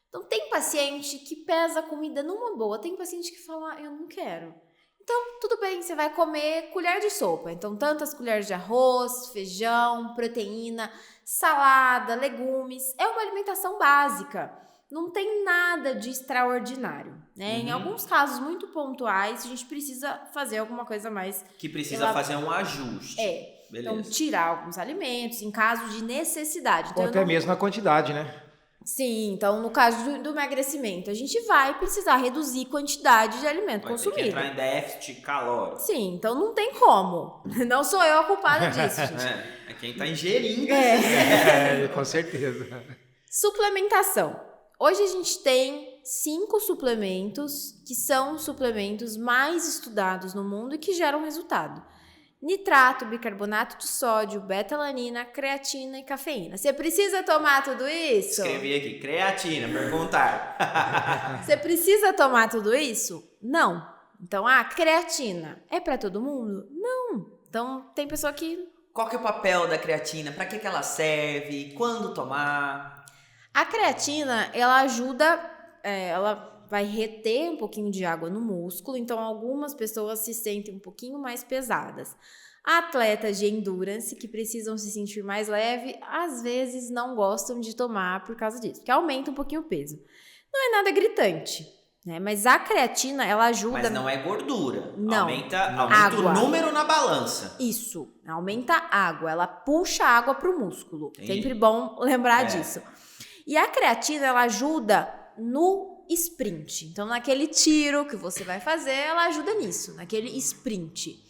Então, tem paciente que pesa comida numa boa, tem paciente que fala, eu não quero. Então, tudo bem, você vai comer colher de sopa. Então, tantas colheres de arroz, feijão, proteína, salada, legumes. É uma alimentação básica. Não tem nada de extraordinário, né? Em alguns casos muito pontuais, a gente precisa fazer alguma coisa mais... Que precisa fazer um ajuste. Beleza. Então, tirar alguns alimentos em caso de necessidade. Então, ou até mesmo a quantidade, né? Sim, então no caso do emagrecimento, a gente vai precisar reduzir a quantidade de alimento consumido. Vai ter que entrar em déficit calórico. Sim, então não tem como. Não sou eu a culpada disso, gente. É quem tá ingerindo. Com certeza. Suplementação. Hoje a gente tem 5 suplementos que são os suplementos mais estudados no mundo e que geram resultado. Nitrato, bicarbonato de sódio, betalanina, creatina e cafeína. Você precisa tomar tudo isso? Escrevi aqui, creatina, perguntar. Você precisa tomar tudo isso? Não. Então, creatina é para todo mundo? Não. Então, tem pessoa que... Qual que é o papel da creatina? Para que ela serve? Quando tomar? A creatina, ela ajuda... ela vai reter um pouquinho de água no músculo, então algumas pessoas se sentem um pouquinho mais pesadas. Atletas de endurance que precisam se sentir mais leve, às vezes não gostam de tomar por causa disso, porque aumenta um pouquinho o peso. Não é nada gritante, né? Mas a creatina, ela ajuda... Mas não é gordura. Não. Aumenta o número na balança. Isso, aumenta a água, ela puxa a água para o músculo. Entendi. Sempre bom lembrar disso. E a creatina, ela ajuda no sprint. Então, naquele tiro que você vai fazer, ela ajuda nisso, naquele sprint.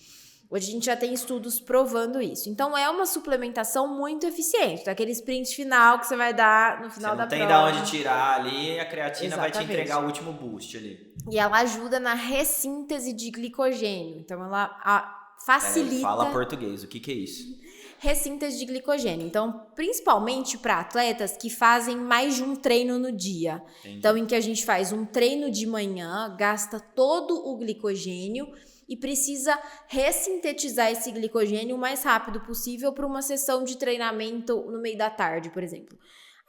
Hoje a gente já tem estudos provando isso. Então, é uma suplementação muito eficiente. Daquele sprint final que você vai dar no final da prova. Não tem de onde tirar ali, a creatina vai te entregar o último boost ali. E ela ajuda na ressíntese de glicogênio. Então, ela facilita... Fala português, o que é isso? Ressíntese de glicogênio. Então, principalmente para atletas que fazem mais de um treino no dia. Entendi. Então, em que a gente faz um treino de manhã, gasta todo o glicogênio e precisa ressintetizar esse glicogênio o mais rápido possível para uma sessão de treinamento no meio da tarde, por exemplo.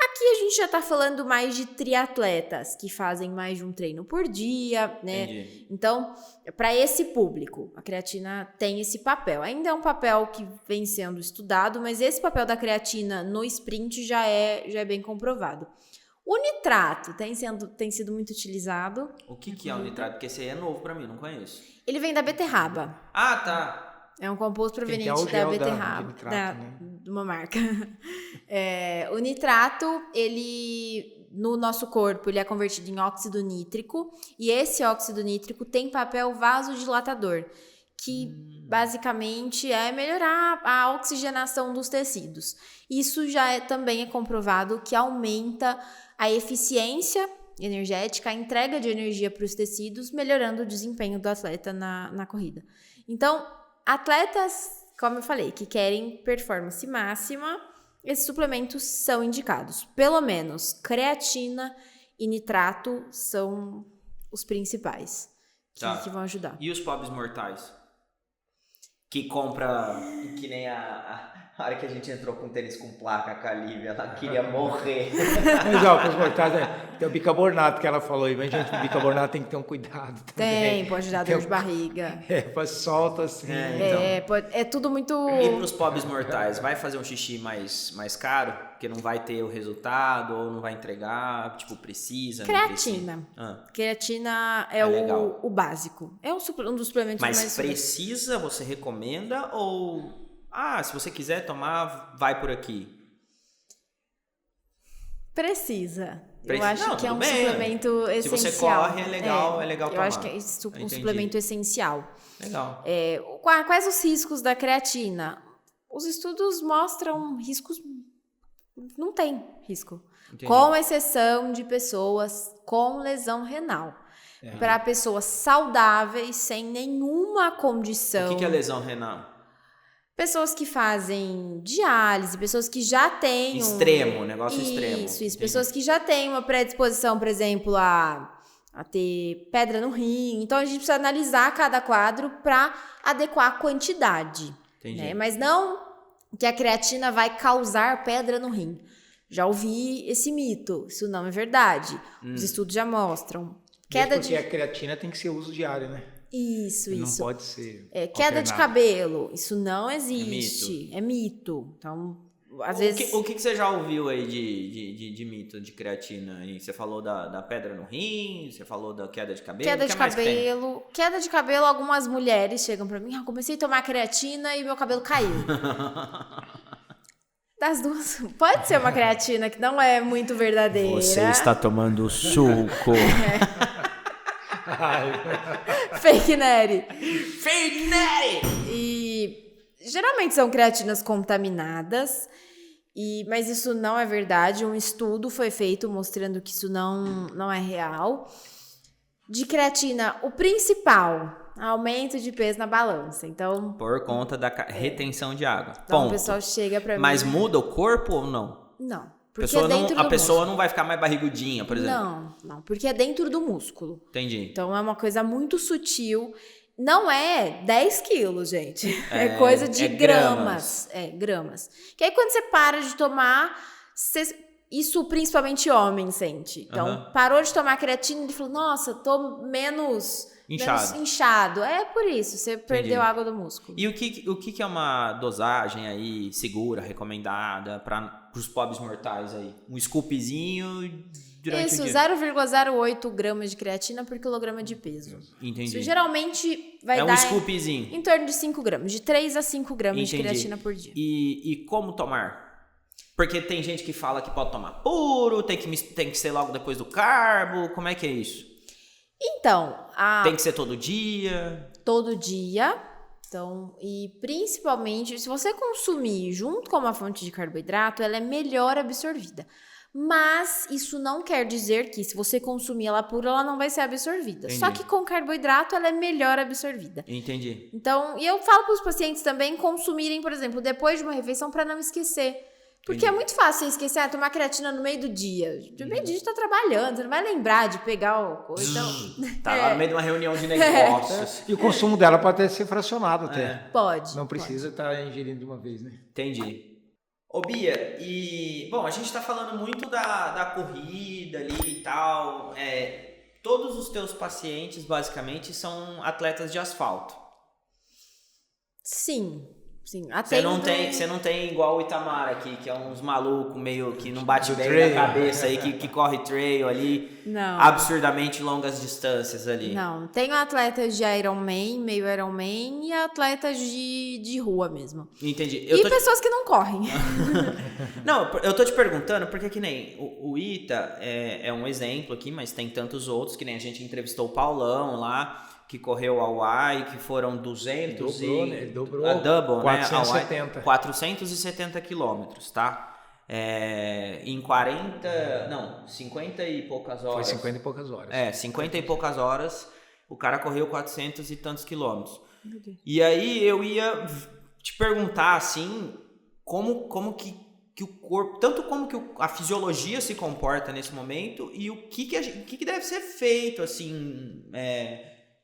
Aqui a gente já está falando mais de triatletas, que fazem mais de um treino por dia, né? Entendi. Então, para esse público, a creatina tem esse papel. Ainda é um papel que vem sendo estudado, mas esse papel da creatina no sprint já é bem comprovado. O nitrato tem sido muito utilizado. O que é o nitrato? Porque esse aí é novo para mim, não conheço. Ele vem da beterraba. Ah, tá. É um composto proveniente da beterraba, de uma marca. O nitrato, ele no nosso corpo, ele é convertido em óxido nítrico, e esse óxido nítrico tem papel vasodilatador, que basicamente é melhorar a oxigenação dos tecidos. Isso já também é comprovado que aumenta a eficiência energética, a entrega de energia para os tecidos, melhorando o desempenho do atleta na corrida. Então, atletas, como eu falei, que querem performance máxima, esses suplementos são indicados. Pelo menos creatina e nitrato são os principais que vão ajudar. E os pobres mortais? Que compra, que nem a hora que a gente entrou com tênis com placa, com a Lívia, ela queria morrer. Mas para os mortais, tem o bicarbonato que ela falou aí, mas gente, o bicarbonato tem que ter um cuidado também. Pode dar dor de barriga. Solta assim. É tudo muito... E para os pobres mortais, vai fazer um xixi mais caro? Porque não vai ter o resultado, ou não vai entregar, tipo, precisa? Creatina. Creatina é o básico. É um dos suplementos mais... Mas precisa? Você recomenda? Ou... se você quiser tomar, vai por aqui. Precisa. Eu acho que é um suplemento essencial. Se você corre, é legal tomar. Eu acho que é um suplemento essencial. Legal. Quais os riscos da creatina? Os estudos mostram riscos... Não tem risco. Entendi. Com exceção de pessoas com lesão renal. Para pessoas saudáveis, sem nenhuma condição. O que é lesão renal? Pessoas que fazem diálise, pessoas que já têm... Negócio extremo. Isso. Pessoas que já têm uma predisposição, por exemplo, a ter pedra no rim. Então, a gente precisa analisar cada quadro para adequar a quantidade. Entendi. Né? Mas não que a creatina vai causar pedra no rim. Já ouvi esse mito. Isso não é verdade. Os estudos já mostram. Porque a creatina tem que ser uso diário, né? Isso. Não pode ser. Queda de cabelo. Isso não existe. É mito. Então, às vezes. O que você já ouviu aí de mito de creatina? Aí? Você falou da pedra no rim, você falou da queda de cabelo. Queda de cabelo. Queda de cabelo, algumas mulheres chegam pra mim. Comecei a tomar creatina e meu cabelo caiu. Das duas. Pode ser uma creatina que não é muito verdadeira. Você está tomando suco. Fake Neri. Fake Neri! E geralmente são creatinas contaminadas, mas isso não é verdade. Um estudo foi feito mostrando que isso não é real. De creatina, o principal, aumento de peso na balança. Então, por conta da retenção de água. Então o pessoal chega pra mim. Mas muda o corpo ou não? Não. A pessoa não vai ficar mais barrigudinha, por exemplo? Não, porque é dentro do músculo. Entendi. Então é uma coisa muito sutil. Não é 10 quilos, gente. É coisa de gramas. Gramas. Que aí quando você para de tomar, isso principalmente homem sente. Então, parou de tomar creatina e falou, nossa, tô menos inchado. É por isso, você perdeu água do músculo. E o que é uma dosagem aí segura, recomendada para os pobres mortais aí? Um scoopzinho durante o dia? 0,08 gramas de creatina por quilograma de peso. Entendi. Isso geralmente vai dar um scoopzinho. Em torno de 5 gramas. De 3 a 5 gramas de creatina por dia. E como tomar? Porque tem gente que fala que pode tomar puro, tem que ser logo depois do carbo. Como é que é isso? Então, tem que ser todo dia? Todo dia. Então, e principalmente, se você consumir junto com uma fonte de carboidrato, ela é melhor absorvida. Mas isso não quer dizer que se você consumir ela pura, ela não vai ser absorvida. Entendi. Só que com carboidrato, ela é melhor absorvida. Entendi. Então, e eu falo para os pacientes também consumirem, por exemplo, depois de uma refeição para não esquecer. Porque é muito fácil você esquecer, tomar creatina no meio do dia. No meio do dia você tá trabalhando, você não vai lembrar de pegar o coisa. Então, tá lá no meio de uma reunião de negócios. E o consumo dela pode até ser fracionado até. Pode. Não precisa estar ingerindo de uma vez, né? Entendi. Ô Bia, bom, a gente tá falando muito da corrida ali e tal. Todos os teus pacientes, basicamente, são atletas de asfalto. Sim. Você não tem igual o Itamar aqui, que é uns malucos meio que não bate bem na cabeça aí, que corre trail ali. Não. Absurdamente longas distâncias ali. Não, tenho atletas de Ironman, meio Ironman e atletas de rua mesmo. Entendi. Pessoas que não correm. Não, eu tô te perguntando porque que nem o Ita é um exemplo aqui, mas tem tantos outros, que nem a gente entrevistou o Paulão lá, que correu ao Hawaii, que foram 200 Ele dobrou. A double, 470. Né? 470 quilômetros, tá? Em 50 e poucas horas. Foi 50 e poucas horas. 50 e poucas horas, o cara correu 400 e tantos quilômetros. E aí eu ia te perguntar, assim, como que o corpo, tanto como que a fisiologia se comporta nesse momento e o que deve ser feito, assim,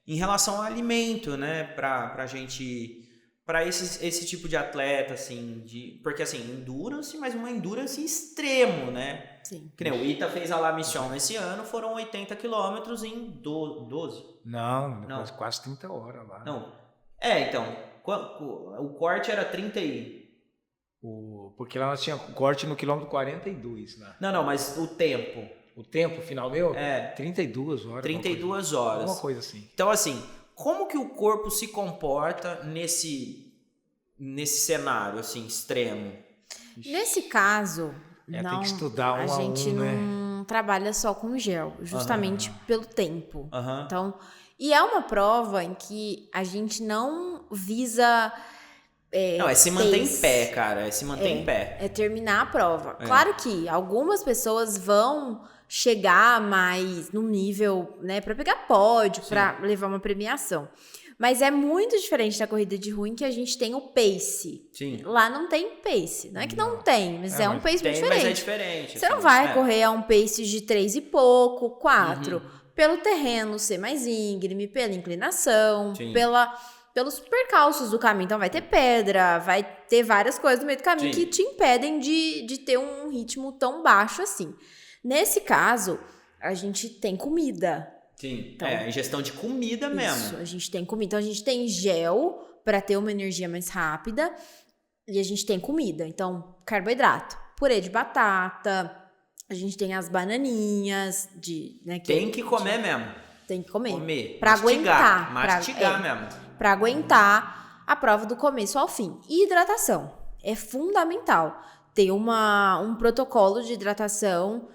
em relação ao alimento, né, pra gente, pra esse tipo de atleta, assim, porque assim, endurance, mas uma endurance extremo, né? Sim. Que nem o Ita fez a La Mission esse ano, foram 80 quilômetros em 12. Não, quase 30 horas lá. Não. Então, o corte era 30 porque lá nós tínhamos corte no quilômetro 42, né? Não, mas o tempo. O tempo final meu? 32 horas. 32 horas. Alguma coisa assim. Então, assim, como que o corpo se comporta nesse cenário, assim, extremo? Nesse caso, tem que estudar a gente não trabalha só com gel, justamente pelo tempo. Então, e é uma prova em que a gente não visa... se manter em pé, cara. Se manter em pé. É terminar a prova. Claro que algumas pessoas vão chegar mais no nível, né, para pegar pódio, para levar uma premiação. Mas é muito diferente da corrida de rua, em que a gente tem o pace. Sim. Lá não tem pace. Não é que não tem, mas é um pace muito diferente. Mas é diferente. Você não vai correr a um pace de 3 e pouco, 4. Pelo terreno ser mais íngreme, pela inclinação, pelos percalços do caminho. Então vai ter pedra, vai ter várias coisas no meio do caminho que te impedem de ter um ritmo tão baixo assim. Nesse caso, a gente tem comida. Sim, então, ingestão de comida mesmo. Isso, a gente tem comida. Então a gente tem gel para ter uma energia mais rápida e a gente tem comida. Então, carboidrato, purê de batata, a gente tem as bananinhas tem que comer mesmo. Tem que comer. Pra aguentar. Mastigar mesmo. Pra aguentar a prova do começo ao fim. E hidratação. É fundamental. Tem um protocolo de hidratação.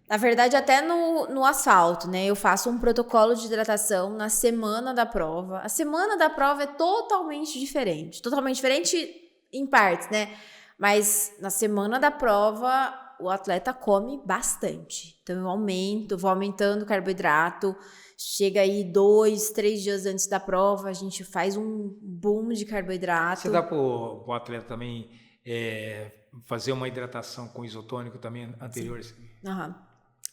Na verdade, até no asfalto, né? Eu faço um protocolo de hidratação na semana da prova. A semana da prova é totalmente diferente. Totalmente diferente em partes, né? Mas na semana da prova, o atleta come bastante. Então, eu vou aumentando o carboidrato. Chega aí 2, 3 dias antes da prova, a gente faz um boom de carboidrato. Você dá pro atleta também fazer uma hidratação com isotônico também anterior? Uhum.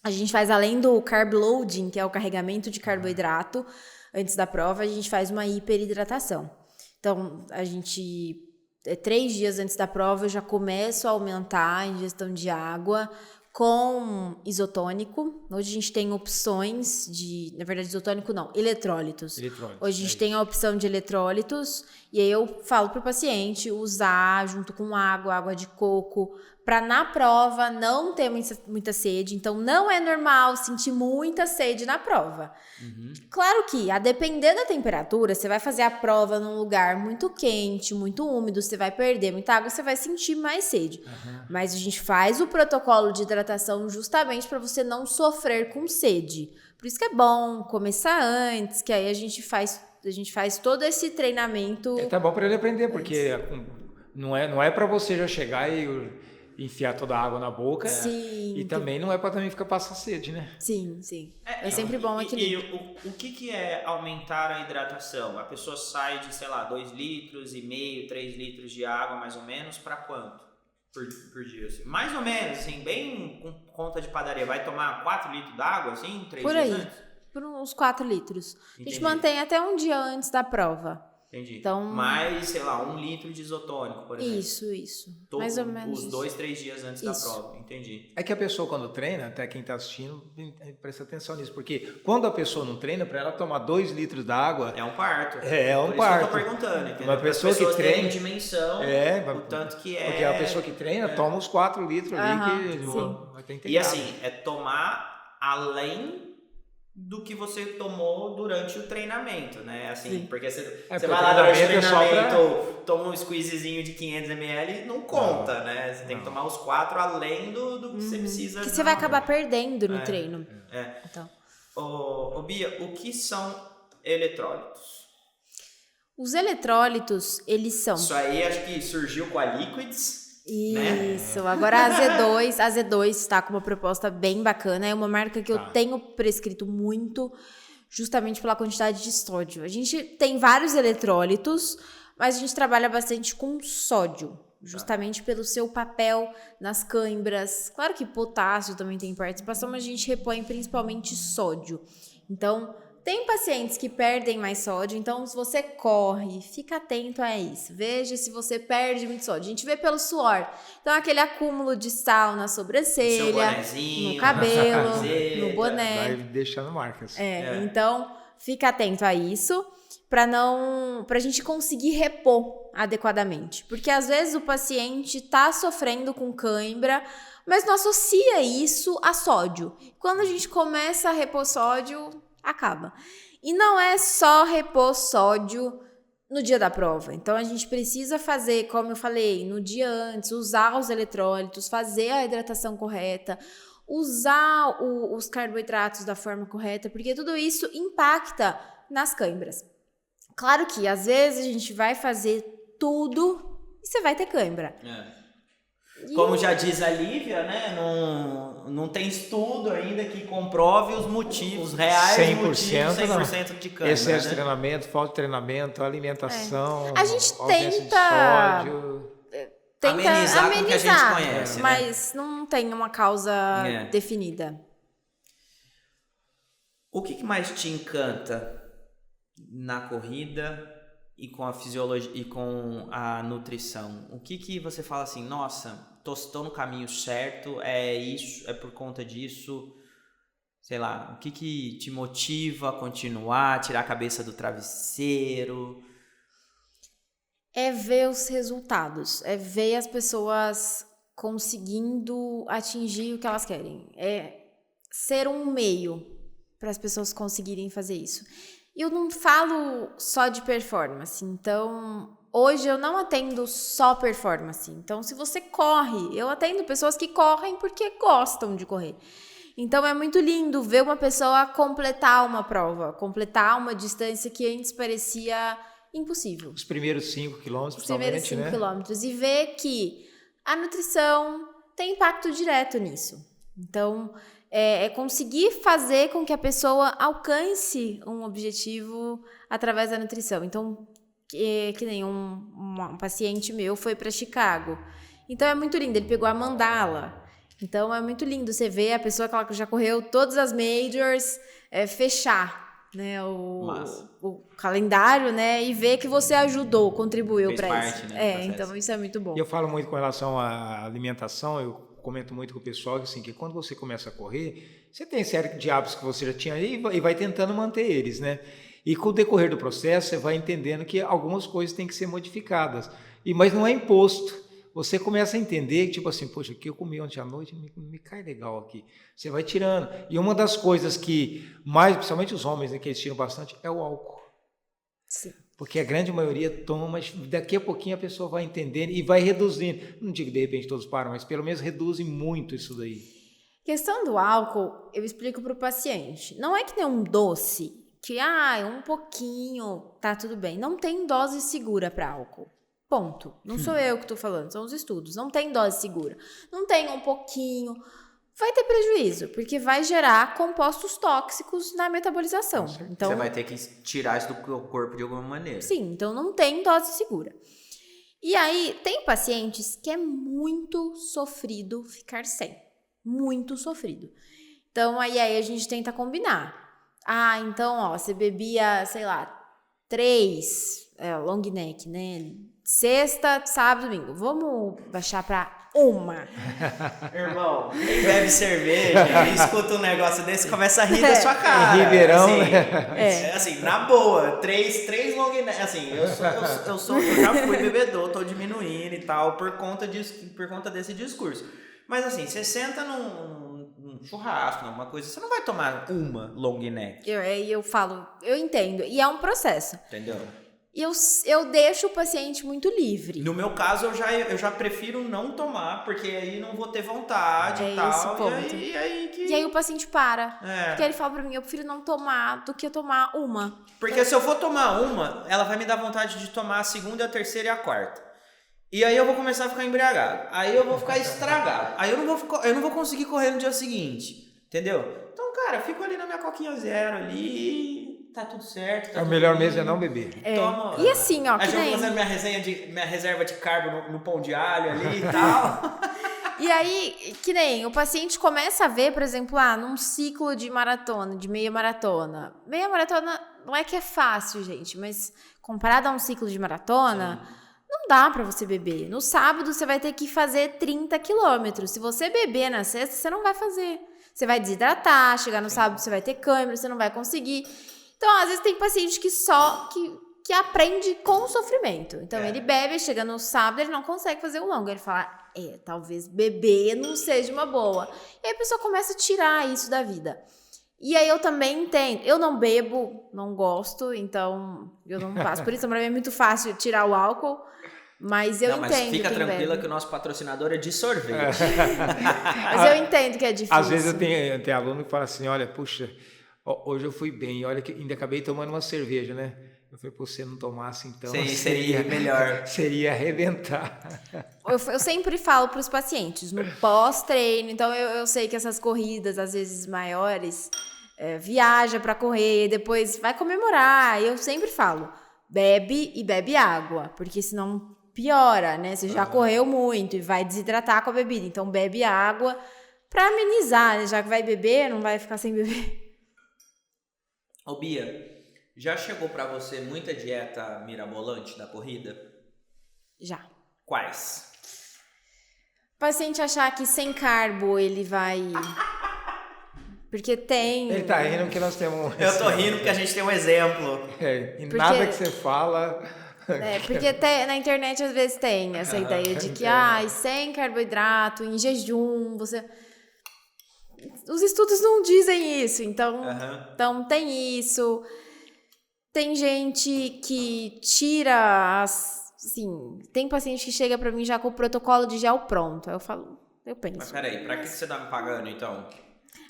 A gente faz, além do carb loading, que é o carregamento de carboidrato, antes da prova, a gente faz uma hiperidratação. Então, a gente, 3 dias antes da prova, eu já começo a aumentar a ingestão de água com isotônico. Hoje a gente tem opções de... Na verdade, isotônico não, eletrólitos. Hoje a gente tem a opção de eletrólitos e aí eu falo para o paciente usar junto com água de coco, para na prova não ter muita sede. Então, não é normal sentir muita sede na prova. Uhum. Claro que, a depender da temperatura, você vai fazer a prova num lugar muito quente, muito úmido, você vai perder muita água, você vai sentir mais sede. Uhum. Mas a gente faz o protocolo de hidratação justamente para você não sofrer com sede. Por isso que é bom começar antes, que aí a gente faz todo esse treinamento. Tá bom para ele aprender, porque não é para você já chegar e enfiar toda a água na boca. Sim. E também não é para também ficar passando sede, né? Sim. É sempre bom equilíbrio. E o que é aumentar a hidratação? A pessoa sai de, 2,5 litros, 3 litros de água, mais ou menos, para quanto por dia? Assim? Mais ou menos, assim, bem com conta de padaria. Vai tomar 4 litros d'água, assim, 3 por dias aí, antes? Por uns 4 litros. Entendi. A gente mantém até um dia antes da prova. Entendi. Então, mais, 1 litro de isotônico, por exemplo. Isso. Mais ou menos. Os 2, 3 dias antes da prova. Entendi. É que a pessoa, quando treina, até quem está assistindo, presta atenção nisso. Porque quando a pessoa não treina, para ela tomar 2 litros d'água... É um parto. É um por parto. Isso que eu tô perguntando. Entendeu? Uma pessoa que treina... dimensão, o tanto que é... Porque a pessoa que treina toma os 4 litros ali que vai ter integrado. E assim, é tomar além do que você tomou durante o treinamento, né? Assim, porque você vai lá durante o treinamento, toma um squeezezinho de 500 ml, não conta, né? Você tem que tomar os 4 além do que você precisa. Que você vai acabar perdendo no treino. Então. Ô, Bia, o que são eletrólitos? Os eletrólitos, eles são... Isso aí acho que surgiu com a Liquids. Isso, agora a Z2 está com uma proposta bem bacana, é uma marca que eu tenho prescrito muito, justamente pela quantidade de sódio. A gente tem vários eletrólitos, mas a gente trabalha bastante com sódio, justamente pelo seu papel nas câimbras. Claro que potássio também tem participação, mas a gente repõe principalmente sódio. Então, tem pacientes que perdem mais sódio, então se você corre, fica atento a isso. Veja se você perde muito sódio. A gente vê pelo suor. Então, aquele acúmulo de sal na sobrancelha, no cabelo, no boné. Vai deixando marcas. Então, fica atento a isso pra gente conseguir repor adequadamente. Porque às vezes o paciente tá sofrendo com cãibra, mas não associa isso a sódio. Quando a gente começa a repor sódio, acaba. E não é só repor sódio no dia da prova. Então, a gente precisa fazer, como eu falei, no dia antes, usar os eletrólitos, fazer a hidratação correta, usar os carboidratos da forma correta, porque tudo isso impacta nas câimbras. Claro que, às vezes, a gente vai fazer tudo e você vai ter câimbra. Como já diz a Lívia, né? Não tem estudo ainda que comprove os motivos, os reais 100% de câimbra. Excesso de treinamento, falta de treinamento, alimentação, a gente tenta amenizar com o que a gente conhece, mas não tem uma causa definida. O que mais te encanta na corrida e com a fisiologia e com a nutrição, o que você fala assim, nossa, tô no caminho certo, é isso, é por conta disso, sei lá, o que te motiva a continuar, tirar a cabeça do travesseiro? É ver os resultados, é ver as pessoas conseguindo atingir o que elas querem, é ser um meio para as pessoas conseguirem fazer isso. E eu não falo só de performance, então hoje eu não atendo só performance. Então, se você corre, eu atendo pessoas que correm porque gostam de correr. Então, é muito lindo ver uma pessoa completar uma prova, completar uma distância que antes parecia impossível. Os primeiros 5 quilômetros, Os primeiros 5 quilômetros. E ver que a nutrição tem impacto direto nisso. Então, é conseguir fazer com que a pessoa alcance um objetivo através da nutrição. Então, que nem um paciente meu foi para Chicago. Então, é muito lindo. Ele pegou a mandala. Então, é muito lindo você ver a pessoa que já correu todas as majors fechar, né, o calendário, né, e ver que você ajudou, contribuiu para isso. Né, então, isso é muito bom. E eu falo muito com relação à alimentação, eu comento muito com o pessoal assim, que quando você começa a correr, você tem série de hábitos que você já tinha aí e vai tentando manter eles, né? E com o decorrer do processo, você vai entendendo que algumas coisas têm que ser modificadas. Mas não é imposto. Você começa a entender que, tipo assim, poxa, o que eu comi ontem à noite me cai legal aqui. Você vai tirando. E uma das coisas que mais, principalmente os homens, né, que eles tiram bastante, é o álcool. Sim. Porque a grande maioria toma, mas daqui a pouquinho a pessoa vai entendendo e vai reduzindo. Não digo que de repente todos param, mas pelo menos reduzem muito isso daí. Questão do álcool, eu explico para o paciente. Não é que nem um doce, que um pouquinho, tá tudo bem. Não tem dose segura para álcool. Ponto. Não sou eu que estou falando, são os estudos. Não tem dose segura. Não tem um pouquinho. Vai ter prejuízo, porque vai gerar compostos tóxicos na metabolização. Então, você vai ter que tirar isso do corpo de alguma maneira. Sim, então não tem dose segura. E aí, tem pacientes que é muito sofrido ficar sem. Muito sofrido. Então, aí a gente tenta combinar. Então, você bebia, sei lá, 3 long neck, né? Sexta, sábado, domingo. Vamos baixar pra 1. Irmão, quem bebe cerveja e escuta um negócio desse, começa a rir da sua cara. Ribeirão, assim, né? Assim, na boa, 3 long neck. Assim, eu já fui bebedor, tô diminuindo e tal, por conta desse discurso. Mas assim, você senta num churrasco, alguma coisa, você não vai tomar uma long neck. Eu falo, eu entendo. E é um processo. Entendeu? E eu deixo o paciente muito livre. No meu caso, eu já prefiro não tomar, porque aí não vou ter vontade e tal. Esse ponto. E aí o paciente para. Porque ele fala pra mim, eu prefiro não tomar do que tomar uma. Porque se eu for tomar uma, ela vai me dar vontade de tomar a segunda, a terceira e a quarta. E aí eu vou começar a ficar embriagado. Aí eu vou ficar estragado. Aí eu não vou conseguir correr no dia seguinte. Entendeu? Então, cara, eu fico ali na minha coquinha zero ali... Tá tudo certo. Tá o melhor mesmo é não beber. Toma. E assim, ó, que nem... eu vou fazendo minha reserva de carbo no pão de alho ali e tal. E aí, que nem o paciente começa a ver, por exemplo, num ciclo de maratona, de meia maratona. Meia maratona não é que é fácil, gente, mas comparado a um ciclo de maratona, não dá pra você beber. No sábado, você vai ter que fazer 30 quilômetros. Se você beber na sexta, você não vai fazer. Você vai desidratar, chegar no sábado, você vai ter câimbra, você não vai conseguir. Então, às vezes tem paciente que aprende com o sofrimento. Então, ele bebe, chega no sábado, ele não consegue fazer o longo. Ele fala, talvez beber não seja uma boa. E aí a pessoa começa a tirar isso da vida. E aí eu também entendo. Eu não bebo, não gosto, então eu não passo por isso. Pra mim é muito fácil tirar o álcool. Mas eu entendo. Mas fica tranquila bebe. Que o nosso patrocinador é de sorvete. Mas eu entendo que é difícil. Às vezes eu tenho aluno que fala assim, olha, puxa... Hoje eu fui bem, olha que ainda acabei tomando uma cerveja, né? Eu falei, pô, se eu não tomasse, então... Sim, seria melhor. Seria arrebentar. Eu sempre falo para os pacientes, no pós-treino, então eu sei que essas corridas, às vezes maiores, viaja para correr, depois vai comemorar. Eu sempre falo, bebe água, porque senão piora, né? Você já correu muito e vai desidratar com a bebida, então bebe água para amenizar, né? Já que vai beber, não vai ficar sem beber. Ô Bia, Já chegou pra você muita dieta mirabolante da corrida? Já. Quais? O paciente achar que sem carbo ele vai... Porque tem... Ele tá rindo porque nós temos... Eu tô rindo porque a gente tem um exemplo. E nada que você fala... porque na internet às vezes tem essa ideia de que sem carboidrato, em jejum, você... Os estudos não dizem isso, então tem isso. Tem gente que tira assim, tem paciente que chega pra mim já com o protocolo de gel pronto. Aí eu penso. Mas peraí, pra que você tá me pagando então?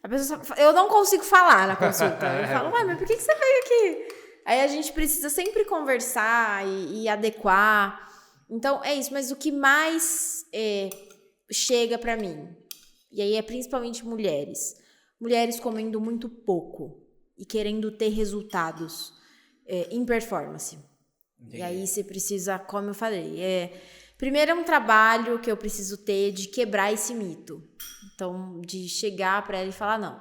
A pessoa, eu não consigo falar na consulta. Eu falo, mas por que você veio aqui? Aí a gente precisa sempre conversar e adequar. Então é isso, mas o que mais chega pra mim, e aí é principalmente mulheres comendo muito pouco e querendo ter resultados em performance. Entendi. E aí você precisa, como eu falei, primeiro é um trabalho que eu preciso ter de quebrar esse mito. Então, de chegar para ela e falar, não.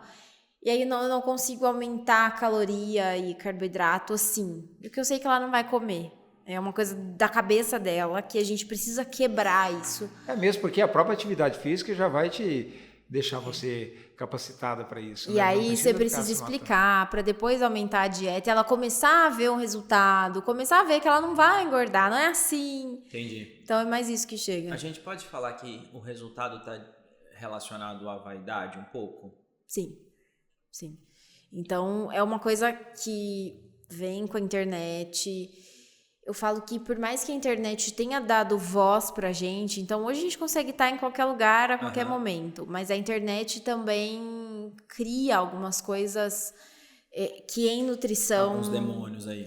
E aí eu não consigo aumentar a caloria e carboidrato assim, porque eu sei que ela não vai comer. É uma coisa da cabeça dela que a gente precisa quebrar isso. É mesmo, porque a própria atividade física já vai te deixar você capacitada para isso. E né? Aí você precisa explicar para depois aumentar a dieta e ela começar a ver um resultado, começar a ver que ela não vai engordar, não é assim. Entendi. Então é mais isso que chega. A gente pode falar que o resultado está relacionado à vaidade um pouco? Sim. Então é uma coisa que vem com a internet. Eu falo que por mais que a internet tenha dado voz pra gente, então hoje a gente consegue estar em qualquer lugar a qualquer momento, mas a internet também cria algumas coisas que em nutrição... Alguns demônios aí.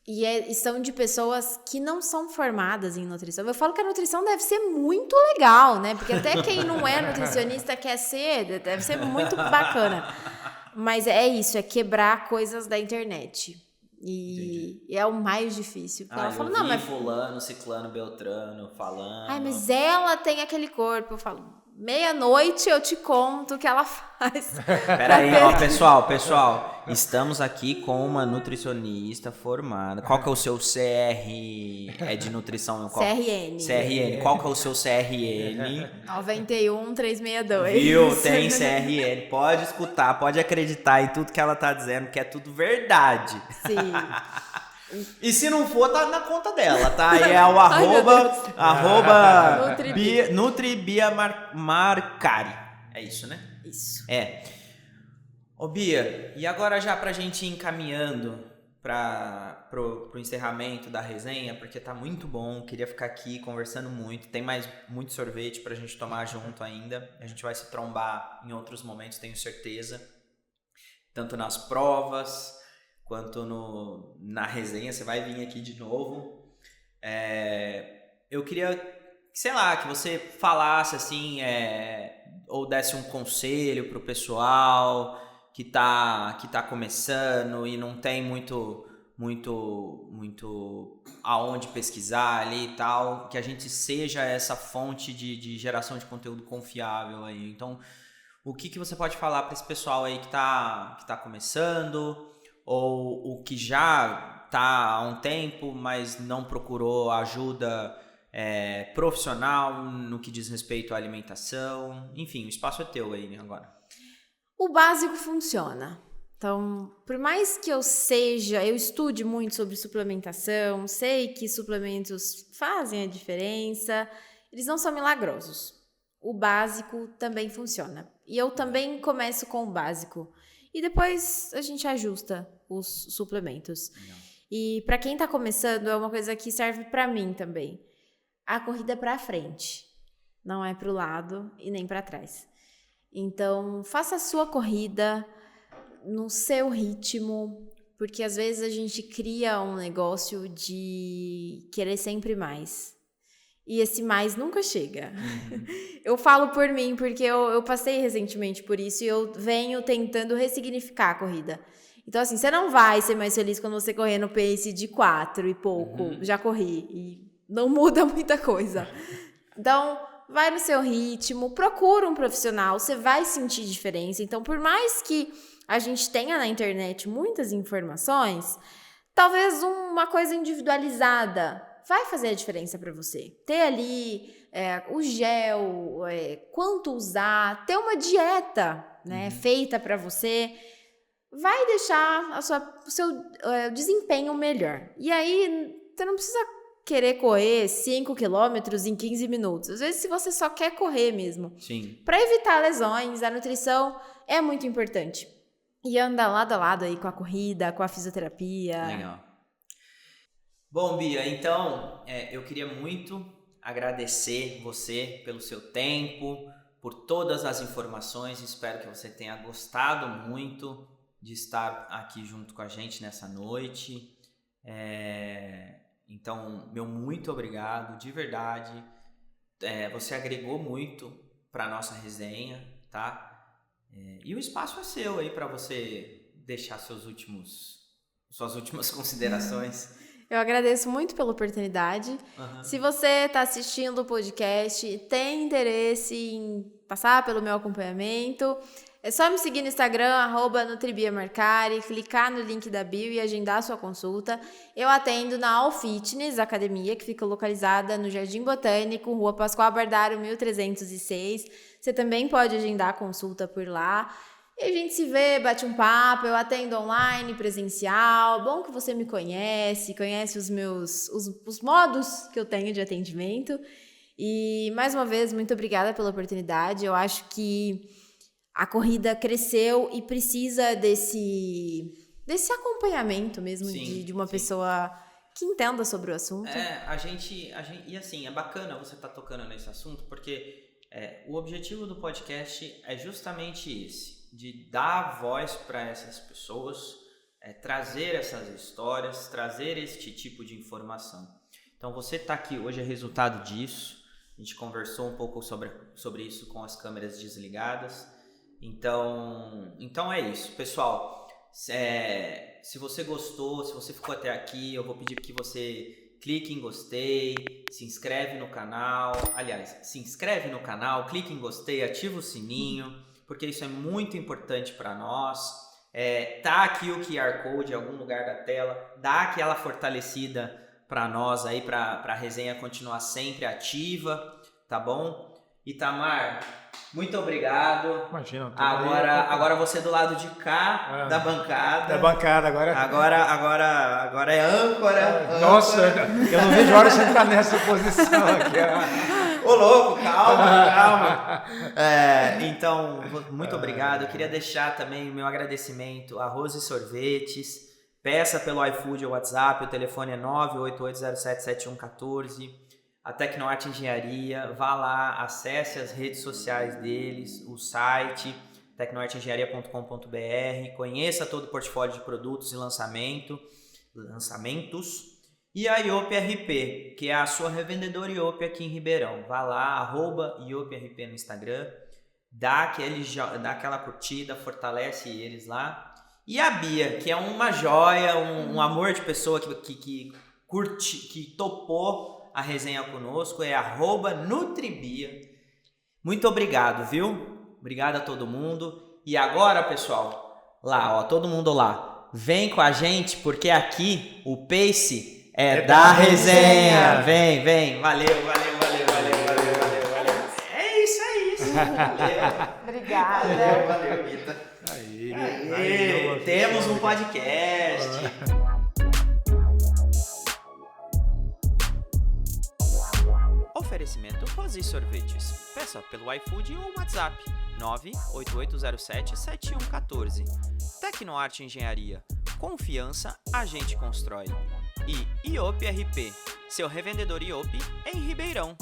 E são de pessoas que não são formadas em nutrição. Eu falo que a nutrição deve ser muito legal, né? Porque até quem não é nutricionista quer ser, deve ser muito bacana. Mas é isso, é quebrar coisas da internet. E é o mais difícil. Ela fala, não, mas fulano, ciclano, beltrano falando. Ai, mas ela tem aquele corpo. Eu falo, meia-noite eu te conto o que ela faz. Peraí, pessoal, estamos aqui com uma nutricionista formada. Qual que é o seu CR? É de nutrição? CRN. Qual que é o seu CRN? 91362. Viu? Tem CRN. Pode escutar, pode acreditar em tudo que ela tá dizendo, que é tudo verdade. Sim. E se não for, tá na conta dela, tá? É o Nutribia Marcari. É isso, né? Isso. Ô Bia, e agora já pra gente ir encaminhando pro encerramento da resenha, porque tá muito bom, queria ficar aqui conversando muito, tem mais muito sorvete pra gente tomar junto ainda, a gente vai se trombar em outros momentos, tenho certeza, tanto nas provas quanto na resenha, você vai vir aqui de novo. Eu queria, sei lá, que você falasse assim, ou desse um conselho pro pessoal que tá começando e não tem muito aonde pesquisar ali e tal, que a gente seja essa fonte de geração de conteúdo confiável aí. Então, o que você pode falar para esse pessoal aí que tá começando, ou o que já tá há um tempo, mas não procurou ajuda profissional no que diz respeito à alimentação? Enfim, o espaço é teu aí, né, agora. O básico funciona. Então, por mais que eu estude muito sobre suplementação, sei que suplementos fazem a diferença, eles não são milagrosos. O básico também funciona. E eu também começo com o básico. E depois a gente ajusta os suplementos. Legal. E para quem tá começando, é uma coisa que serve para mim também. A corrida é pra frente. Não é pro lado e nem para trás. Então, faça a sua corrida no seu ritmo, porque às vezes a gente cria um negócio de querer sempre mais. E esse mais nunca chega. Eu falo por mim, porque eu passei recentemente por isso e eu venho tentando ressignificar a corrida. Então, assim, você não vai ser mais feliz quando você correr no pace de 4 e pouco. Já corri e não muda muita coisa. Então, vai no seu ritmo, procura um profissional, você vai sentir diferença. Então, por mais que a gente tenha na internet muitas informações, talvez uma coisa individualizada vai fazer a diferença para você. Ter ali o gel, quanto usar, ter uma dieta, né, feita para você, vai deixar o seu desempenho melhor. E aí, você não precisa querer correr 5 quilômetros em 15 minutos. Às vezes, se você só quer correr mesmo. Sim. Para evitar lesões, a nutrição é muito importante. E anda lado a lado aí com a corrida, com a fisioterapia. Legal. Bom, Bia, então, eu queria muito agradecer você pelo seu tempo, por todas as informações. Espero que você tenha gostado muito de estar aqui junto com a gente nessa noite. Então, meu muito obrigado, de verdade. Você agregou muito para a nossa resenha, tá? E o espaço é seu aí para você deixar suas últimas considerações. Eu agradeço muito pela oportunidade. Se você está assistindo o podcast, tem interesse em passar pelo meu acompanhamento, é só me seguir no Instagram, @NutriBiaMarcari, clicar no link da bio e agendar a sua consulta. Eu atendo na All Fitness Academia, que fica localizada no Jardim Botânico, Rua Pascoal Bardaro, 1306. Você também pode agendar a consulta por lá. E a gente se vê, bate um papo, eu atendo online, presencial. Bom que você me conhece os modos que eu tenho de atendimento. E, mais uma vez, muito obrigada pela oportunidade. Eu acho que a corrida cresceu e precisa desse acompanhamento mesmo, de uma pessoa que entenda sobre o assunto. E assim, é bacana você estar tocando nesse assunto, porque o objetivo do podcast é justamente esse, de dar voz para essas pessoas, trazer essas histórias, trazer este tipo de informação. Então, você está aqui hoje é resultado disso. A gente conversou um pouco sobre isso com as câmeras desligadas. Então é isso, pessoal. Se você gostou, se você ficou até aqui, eu vou pedir que você clique em gostei, se inscreve no canal. Aliás, se inscreve no canal, clique em gostei, ativa o sininho, porque isso é muito importante para nós. Tá aqui o QR Code em algum lugar da tela, dá aquela fortalecida para nós aí, para a resenha continuar sempre ativa, tá bom? Itamar, muito obrigado. Imagina. Agora você do lado de cá da bancada. Da bancada, Agora é âncora. Nossa, eu não vejo a hora de você entrar nessa posição aqui. Ô louco, calma. Então, muito obrigado. Eu queria deixar também o meu agradecimento a Rose Sorvetes. Peça pelo iFood ou WhatsApp, o telefone é 988077114. A Tecnoarte Engenharia, vá lá, acesse as redes sociais deles, o site tecnoarteengenharia.com.br, conheça todo o portfólio de produtos e lançamentos, e a IOP RP, que é a sua revendedora IOP aqui em Ribeirão. Vá lá, @IOPRP no Instagram, dá aquela curtida, fortalece eles lá. E a Bia, que é uma joia, um amor de pessoa que curte, que topou a resenha conosco, é @NutriBia. Muito obrigado, viu? Obrigado a todo mundo. E agora, pessoal, lá, todo mundo lá, vem com a gente, porque aqui o Pace é da resenha. Vem. Valeu. É isso. Valeu. Obrigada. Valeu, Rita. Aí, temos um podcast. Oferecimento Rose Sorvetes. Peça pelo iFood ou WhatsApp 988077114. Tecnoarte Engenharia. Confiança a gente constrói. E IOP RP, seu revendedor IOP em Ribeirão.